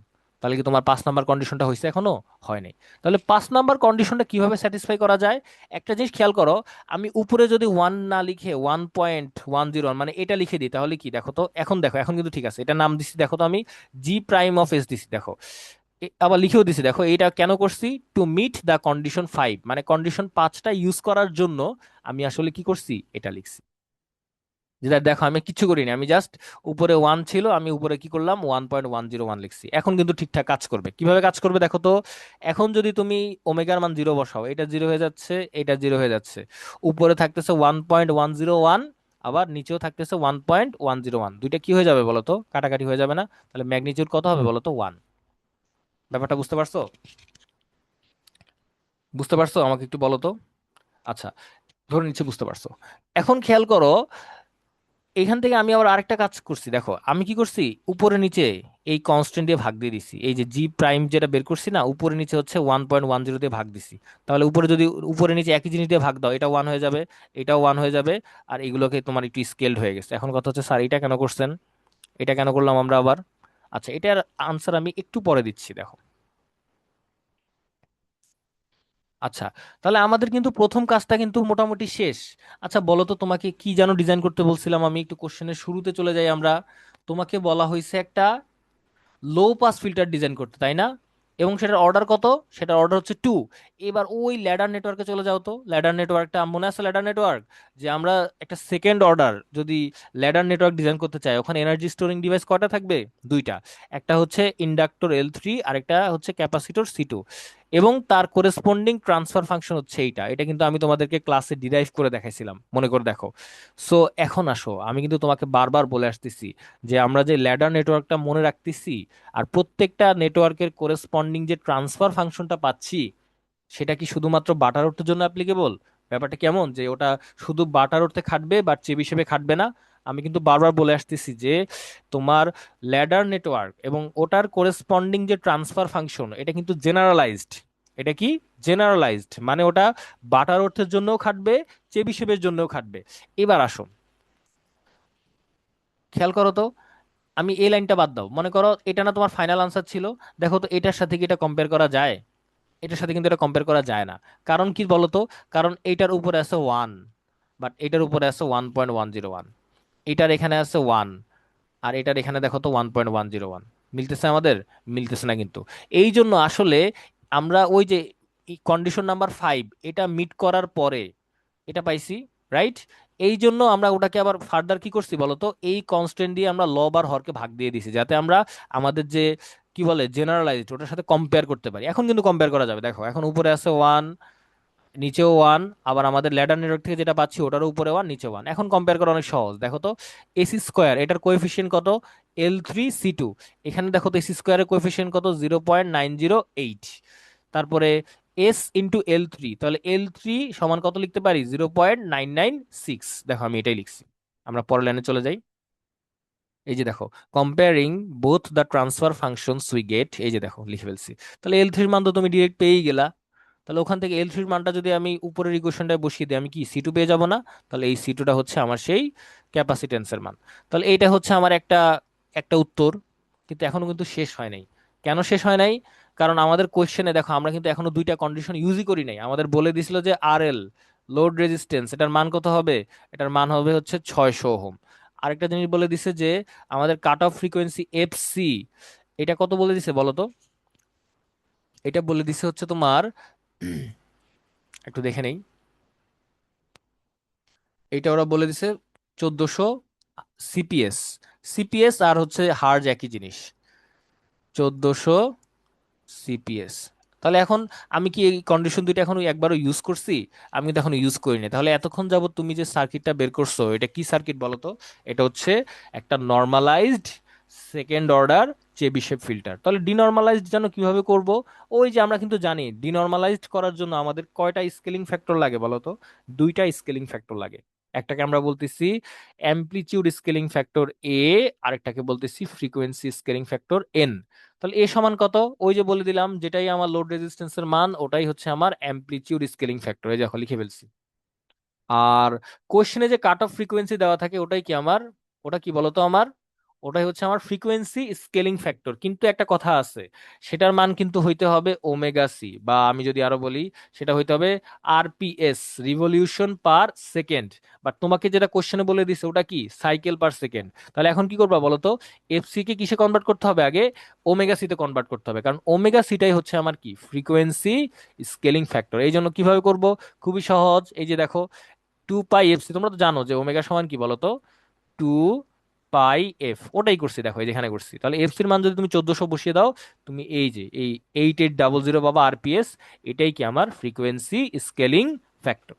তাহলে কি তোমার 5 নাম্বার কন্ডিশনটা হয়েছে? এখনো হয় নাই। তাহলে 5 নাম্বার কন্ডিশনটা কিভাবে স্যাটিসফাই করা যায়? একটা জিনিস খেয়াল করো, আমি উপরে যদি ওয়ান না লিখে 1.101 মানে এটা লিখে দিই, তাহলে কি দেখো তো, এখন দেখো, এখন কিন্তু ঠিক আছে, এটা নাম দিছি দেখো তো, আমি জি প্রাইম অফ এস দিছি দেখো। আবার লিখেও দিছি দেখো, এটা কেন করছি? টু মিট দ্য কন্ডিশন 5, মানে কন্ডিশন 5টা ইউজ করার জন্য আমি আসলে কি করছি, এটা লিখছি। যেটা দেখো আমি কিচ্ছু করিনি, আমি জাস্ট উপরে ওয়ান ছিল, আমি উপরে কি করলাম 1.101 লিখছি। এখন কিন্তু ঠিকঠাক কাজ করবে। কিভাবে কাজ করবে দেখো তো, এখন যদি তুমি ওমেগার মান জিরো বসাও, এটা জিরো হয়ে যাচ্ছে, এটা জিরো হয়ে যাচ্ছে, উপরে থাকতেছে 1.101, আবার নিচেও থাকতেছে 1.101, দুইটা কি হয়ে যাবে বলো তো? কাটাকাটি হয়ে যাবে না? তাহলে ম্যাগনিটিউড কত হবে বলো তো? ওয়ান। ব্যাপারটা বুঝতে পারছো? বুঝতে পারছো? আমাকে একটু বলো তো। আচ্ছা, ধরে নিচ্ছে বুঝতে পারছো। এখন খেয়াল করো, এখান থেকে আমি আবার আরেকটা কাজ করছি দেখো, আমি কি করছি, উপরে নিচে এই কনস্ট্যান্ট দিয়ে ভাগ দিয়ে দিছি। এই যে জি প্রাইম যেটা বের করছি না, উপরে নিচে হচ্ছে 1.10 দিয়ে ভাগ দিছি। তাহলে উপরে যদি উপরে নিচে একই জিনিস দিয়ে ভাগ দাও, এটা ওয়ান হয়ে যাবে, এটাও ওয়ান হয়ে যাবে। আর এগুলোকে তোমার একটু স্কেলড হয়ে গেছে। এখন কথা হচ্ছে স্যার এটা কেন করছেন, এটা কেন করলাম আমরা আবার? আচ্ছা, এটার আনসার আমি একটু পরে দিচ্ছি দেখো। আচ্ছা, তাহলে আমাদের কিন্তু প্রথম কাজটা কিন্তু মোটামুটি শেষ। আচ্ছা বলো তো, তোমাকে কি যেন ডিজাইন করতে বলছিলাম আমি? একটু কোশ্চেনের শুরুতে চলে যাই আমরা। তোমাকে বলা হয়েছে একটা লো পাস ফিল্টার ডিজাইন করতে, তাই না? এবং সেটার অর্ডার কত? সেটার অর্ডার হচ্ছে 2। এবার ওই ল্যাডার নেটওয়ার্কে চলে যাও তো। ল্যাডার নেটওয়ার্কটা মনে আছে? ল্যাডার নেটওয়ার্ক, যে আমরা একটা সেকেন্ড অর্ডার যদি ল্যাডার নেটওয়ার্ক ডিজাইন করতে চাই, ওখানে এনার্জি স্টোরিং ডিভাইস কয়টা থাকবে? দুইটা। একটা হচ্ছে ইন্ডাক্টর L3, আর একটা হচ্ছে ক্যাপাসিটর C2, এবং তার করেসপন্ডিং ট্রান্সফার ফাংশন হচ্ছে এইটা। এটা কিন্তু আমি তোমাদেরকে ক্লাসে ডিরাইভ করে দেখাইছিলাম, মনে করে দেখো। সো এখন আসো, আমি কিন্তু তোমাকে বারবার বলে আসতেছি যে আমরা যে ল্যাডার নেটওয়ার্কটা মনে রাখতেছি, আর প্রত্যেকটা নেটওয়ার্কের কোরেসপন্ডিং যে ট্রান্সফার ফাংশনটা পাচ্ছি, সেটা কি শুধুমাত্র বাটার অর্থের জন্য অ্যাপ্লিকেবল? ব্যাপারটা কেমন, যে ওটা শুধু বাটার অর্থে খাটবে বা চেব হিসেবে খাটবে না? আমি কিন্তু বারবার বলে আসতেছি যে তোমার ল্যাডার নেটওয়ার্ক এবং ওটার কোরেসপন্ডিং যে ট্রান্সফার ফাংশন, এটা কিন্তু জেনারেলাইজড। এটা কি? জেনারেলাইজড, মানে ওটা বাটার অর্থের জন্যও খাটবে, চেব হিসেবের জন্যও খাটবে। এবার আসো, খেয়াল করো তো, আমি এই লাইনটা বাদ দাও, মনে করো এটা না তোমার ফাইনাল আনসার ছিল। দেখো তো এটার সাথে কি এটা কম্পেয়ার করা যায়? এটার সাথে কিন্তু এটা কম্পেয়ার করা যায় না। কারণ কি বলো তো? কারণ এইটার উপরে আছে ওয়ান, বাট এটার উপরে আছে 1.101। এটার এখানে আছে ওয়ান, আর এটার এখানে দেখো তো 1.101। মিলতেছে আমাদের? মিলতেছে না কিন্তু। এই জন্য আসলে আমরা ওই যে কন্ডিশন নাম্বার 5 এটা মিট করার পরে এটা পাইছি, রাইট? এই জন্য আমরা ওটাকে আবার ফার্দার কি করছি বলতো, এই কনস্ট্যান্ট দিয়ে আমরা লব আর হরকে ভাগ দিয়ে দিছি, যাতে আমরা আমাদের যে কি বলে জেনারেলাইজড ওটার সাথে কম্পেয়ার করতে পারি। এখন কিন্তু কম্পেয়ার করা যাবে। দেখো এখন উপরে আছে ওয়ান, নিচেও ওয়ান, আবার আমাদের ল্যাডার নেটওয়ার্ক থেকে যেটা পাচ্ছি ওটারও উপরে ওয়ান, নিচে ওয়ান। এখন কম্পেয়ার করা অনেক সহজ। দেখো তো এসি স্কোয়ার, এটার কোএফিসিয়েন্ট কত? L3C2। এখানে দেখো তো এসি স্কোয়ারের কোএফিসিয়েন্ট কত? 0.908। তারপরে S × L3, তাহলে L3 সমান কত লিখতে পারি? 0.996। দেখো আমি এটাই লিখছি। আমরা পরের লাইনে চলে যাই। এই যে দেখো, comparing both the transfer functions we get, এই যে দেখো লিখে ফেলছি। তাহলে L3-র মান তো তুমি ডিরেক্ট পেয়েই গেলা। তাহলে ওখান থেকে L3-র মানটা যদি আমি উপরের ইকুয়েশনটায় বসিয়ে দিই, আমি কি C2 পেয়ে যাব না? তাহলে এই C2টা হচ্ছে আমার সেই ক্যাপাসিটেন্সের মান। তাহলে এইটা হচ্ছে আমার একটা একটা উত্তর। কিন্তু এখনো কিন্তু শেষ হয় নাই। কেন শেষ হয় নাই? কারণ আমাদের কোয়েশ্চেনে দেখো, আমরা কিন্তু এখনো দুইটা কন্ডিশন ইউজই করি নাই। আমাদের বলে দিছিল যে RL, লোড রেজিস্ট্যান্স, এটার মান কত হবে? এটার মান হবে হচ্ছে 600 ওহম। আরেকটা জিনিস বলে দিছে যে আমাদের কাট অফ ফ্রিকোয়েন্সি FC, এটা কত বলে দিছে বলো তো? এটা বলে দিছে হচ্ছে তোমার একটু দেখে নেই। এইটা ওরা বলে দিছে 1400 সিপিএস। সিপিএস আর হচ্ছে হার্জ একই জিনিস, 1400 সিপিএস। তাহলে এখন আমি কি এই কন্ডিশন দুইটা এখনো একবারও ইউজ করছি? আমি কিন্তু এখনো ইউজ করিনি। তাহলে এতক্ষণ যাবত তুমি যে সার্কিটটা বের করছো এটা কি সার্কিট বলো তো? এটা হচ্ছে একটা নর্মালাইজড সেকেন্ড অর্ডার চেবিশেভ ফিল্টার। তাহলে ডিনর্মালাইজড যেন কিভাবে করব? ওই যে আমরা কিন্তু জানি ডিনর্মালাইজড করার জন্য আমাদের কয়টা স্কেলিং ফ্যাক্টর লাগে বলো তো? দুইটা স্কেলিং ফ্যাক্টর লাগে। একটাকে আমরা বলতেছি অ্যামপ্লিটিউড স্কেলিং ফ্যাক্টর এ, আরেকটাকে বলতেছি ফ্রিকোয়েন্সি স্কেলিং ফ্যাক্টর এন। তাহলে এ সমান কত? ওই যে বলে দিলাম, যেটাই আমার লোড রেজিস্ট্যান্সের মান ওটাই হচ্ছে আমার অ্যামপ্লিটিউড স্কেলিং ফ্যাক্টর। এই দেখো লিখে ফেলছি। আর কোশ্চেনে যে কাট অফ ফ্রিকোয়েন্সি দেওয়া থাকে ওটাই কি আমার, ওটা কি বলতো আমার, ওটাই হচ্ছে আমার ফ্রিকোয়েন্সি স্কেলিং ফ্যাক্টর। কিন্তু একটা কথা আছে, সেটার মান কিন্তু হইতে হবে ওমেগা সি, বা আমি যদি আরো বলি সেটা হইতে হবে RPS, revolution per second. But তোমাকে যেটা কোশ্চেনে বলে দিছে ওটা কি সাইকেল পার সেকেন্ড। তাহলে এখন কি করবা বলো তো? এফসি কে কিসে কনভার্ট করতে হবে? আগে ওমেগা সিতে কনভার্ট করতে হবে, কারণ ওমেগা সিটাই হচ্ছে আমার কি ফ্রিকোয়েন্সি স্কেলিং ফ্যাক্টর। এই জন্য কিভাবে করব? খুবই সহজ। এই যে দেখো 2 পাই এফ সি, তোমরা তো জানো যে ওমেগা সমান কি বলো তো? 2 পাই এফ। ওটাই করছি দেখো, এই যেখানে করছি। তাহলে এফসির মান যদি তুমি 1400 বসিয়ে দাও, তুমি এই যে এই 8800 পাবা আরপিএস। এটাই কি আমার ফ্রিকোয়েন্সি স্কেলিং ফ্যাক্টর।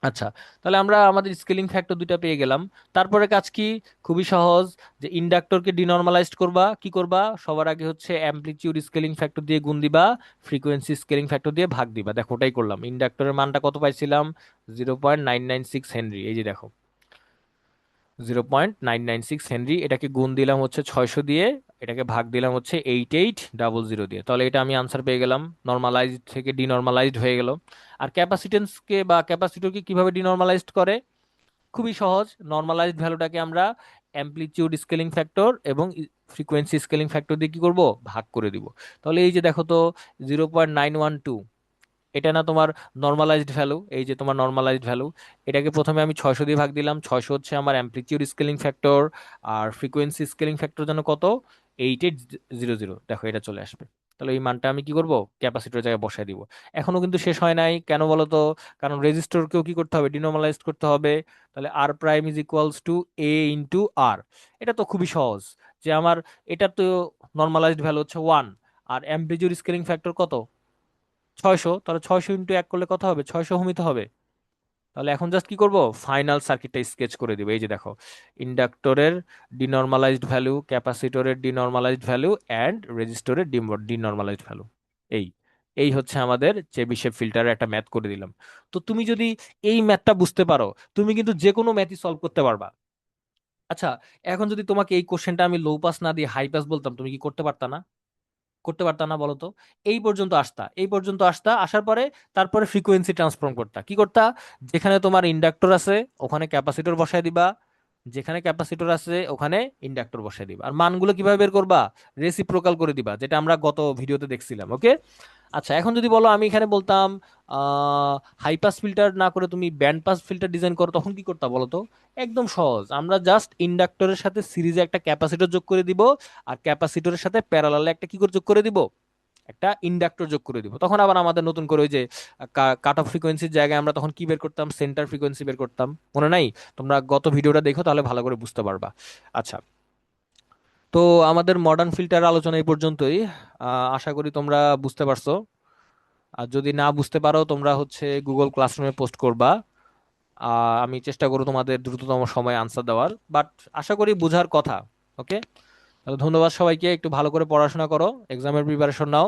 আচ্ছা, তাহলে আমরা আমাদের স্কেলিং ফ্যাক্টর দুইটা পেয়ে গেলাম। তারপরে কাজ কি? খুবই সহজ। যে ইন্ডাক্টরকে ডিনরমালাইজড করবা, কি করবা? সবার আগে হচ্ছে অ্যামপ্লিটিউড স্কেলিং ফ্যাক্টর দিয়ে গুণ দিবা, ফ্রিকোয়েন্সি স্কেলিং ফ্যাক্টর দিয়ে ভাগ দিবা। দেখো ওটাই করলাম। ইন্ডাক্টরের মানটা কত পাইছিলাম? 0.996 হেনরি। এই যে দেখো 0.996 হেনরি, এটাকে গুণ দিলাম হচ্ছে 600 দিয়ে, এটাকে ভাগ দিলাম হচ্ছে 8800 দিয়ে। তাহলে এটা আমি আনসার পেয়ে গেলাম, নর্মালাইজড থেকে ডিনর্মালাইজড হয়ে গেল। আর ক্যাপাসিটেন্সকে বা ক্যাপাসিটরকে কিভাবে ডিনর্মালাইজড করে? খুবই সহজ। নর্মালাইজড ভ্যালুটাকে আমরা অ্যামপ্লিটিউড স্কেলিং ফ্যাক্টর এবং ফ্রিকোয়েন্সি স্কেলিং ফ্যাক্টর দিয়ে কি করব? ভাগ করে দিব। তাহলে এই যে দেখো তো 0.912, এটা না তোমার নর্মালাইজড ভ্যালু? এই যে তোমার নর্মালাইজড ভ্যালু, এটাকে প্রথমে আমি 600 দিয়ে ভাগ দিলাম। 600 হচ্ছে আমার অ্যামপ্লিটিউড স্কেলিং ফ্যাক্টর, আর ফ্রিকোয়েন্সি স্কেলিং ফ্যাক্টর যেন কত? 8800। দেখো এটা চলে আসবে। তাহলে এই মানটা আমি কি করব? ক্যাপাসিটর জায়গায় বসাই দিব। এখনো কিন্তু শেষ হয় নাই। কেন বলো তো? কারণ রেজিস্টরকেও কি করতে হবে? ডিনর্মালাইজড করতে হবে। তাহলে R prime is equals to a into R. এটা তো খুবই সহজ। যে আমার এটা তো নর্মালাইজড ভ্যালু হচ্ছে 1, আর অ্যামপ্লিটিউড স্কেলিং ফ্যাক্টর কত? 600। তাহলে 600 ইন্টু 1 করলে কত হবে? 600 ওহমিতে হবে। তাহলে এখন জাস্ট কি করব? ফাইনাল সার্কিটটা স্কেচ করে দিব। এই যে দেখো, ইন্ডাক্টরের ডিনর্মালাইজড ভ্যালু, ক্যাপাসিটরের ডিনর্মালাইজড ভ্যালু অ্যান্ড রেজিস্টরের ডিনর্মালাইজড ভ্যালু। এই এই হচ্ছে আমাদের চেবিশেভ ফিল্টারের একটা ম্যাথ করে দিলাম। তো তুমি যদি এই ম্যাথটা বুঝতে পারো, তুমি কিন্তু যে কোনো ম্যাথই সলভ করতে পারবা। আচ্ছা, এখন যদি তোমাকে এই কোশ্চেনটা আমি লো পাস না দিয়ে হাই পাস বলতাম, তুমি কি করতে পারতা না? করতে পারতা না বলো তো? এই পর্যন্ত আসতা, এই পর্যন্ত আসতা, আসার পরে তারপরে ফ্রিকোয়েন্সি ট্রান্সফর্ম করতা। কি করতা? যেখানে তোমার ইন্ডাক্টর আছে ওখানে ক্যাপাসিটর বসায় দিবা, যেখানে ক্যাপাসিটর আছে ওখানে ইন্ডাক্টর বসায় দিবা। আর মানগুলো কিভাবে বের করবা? রেসিপ্রোকাল করে দিবা, যেটা আমরা গত ভিডিওতে দেখছিলাম। ওকে। আচ্ছা, এখন যদি বলো আমি এখানে বলতাম হাই পাস ফিল্টার না করে তুমি ব্যান্ড পাস ফিল্টার ডিজাইন করো, তখন কি করতে বলো তো? একদম সহজ। আমরা জাস্ট ইন্ডাক্টরের সাথে সিরিজে একটা ক্যাপাসিটর যোগ করে দিব, আর ক্যাপাসিটরের সাথে প্যারালালে একটা কি করে যোগ করে দিব? একটা ইন্ডাক্টর যোগ করে দিব। তখন আবার আমাদের নতুন করে ওই যে কাট অফ ফ্রিকোয়েন্সির জায়গায় আমরা তখন কি বের করতাম? সেন্টার ফ্রিকোয়েন্সি বের করতাম। মনে নাই? তোমরা গত ভিডিওটা দেখো, তাহলে ভালো করে বুঝতে পারবা। আচ্ছা, তো আমাদের মডার্ন ফিল্টার আলোচনা এই পর্যন্তই। আশা করি তোমরা বুঝতে পারছো। আর যদি না বুঝতে পারো তোমরা হচ্ছে গুগল ক্লাসরুমে পোস্ট করবা। আমি চেষ্টা করব তোমাদের দ্রুততম সময়ে আনসার দেওয়ার, বাট আশা করি বোঝার কথা। ওকে। তাহলে ধন্যবাদ সবাইকে। একটু ভালো করে পড়াশোনা করো, এক্সামের প্রিপারেশন নাও।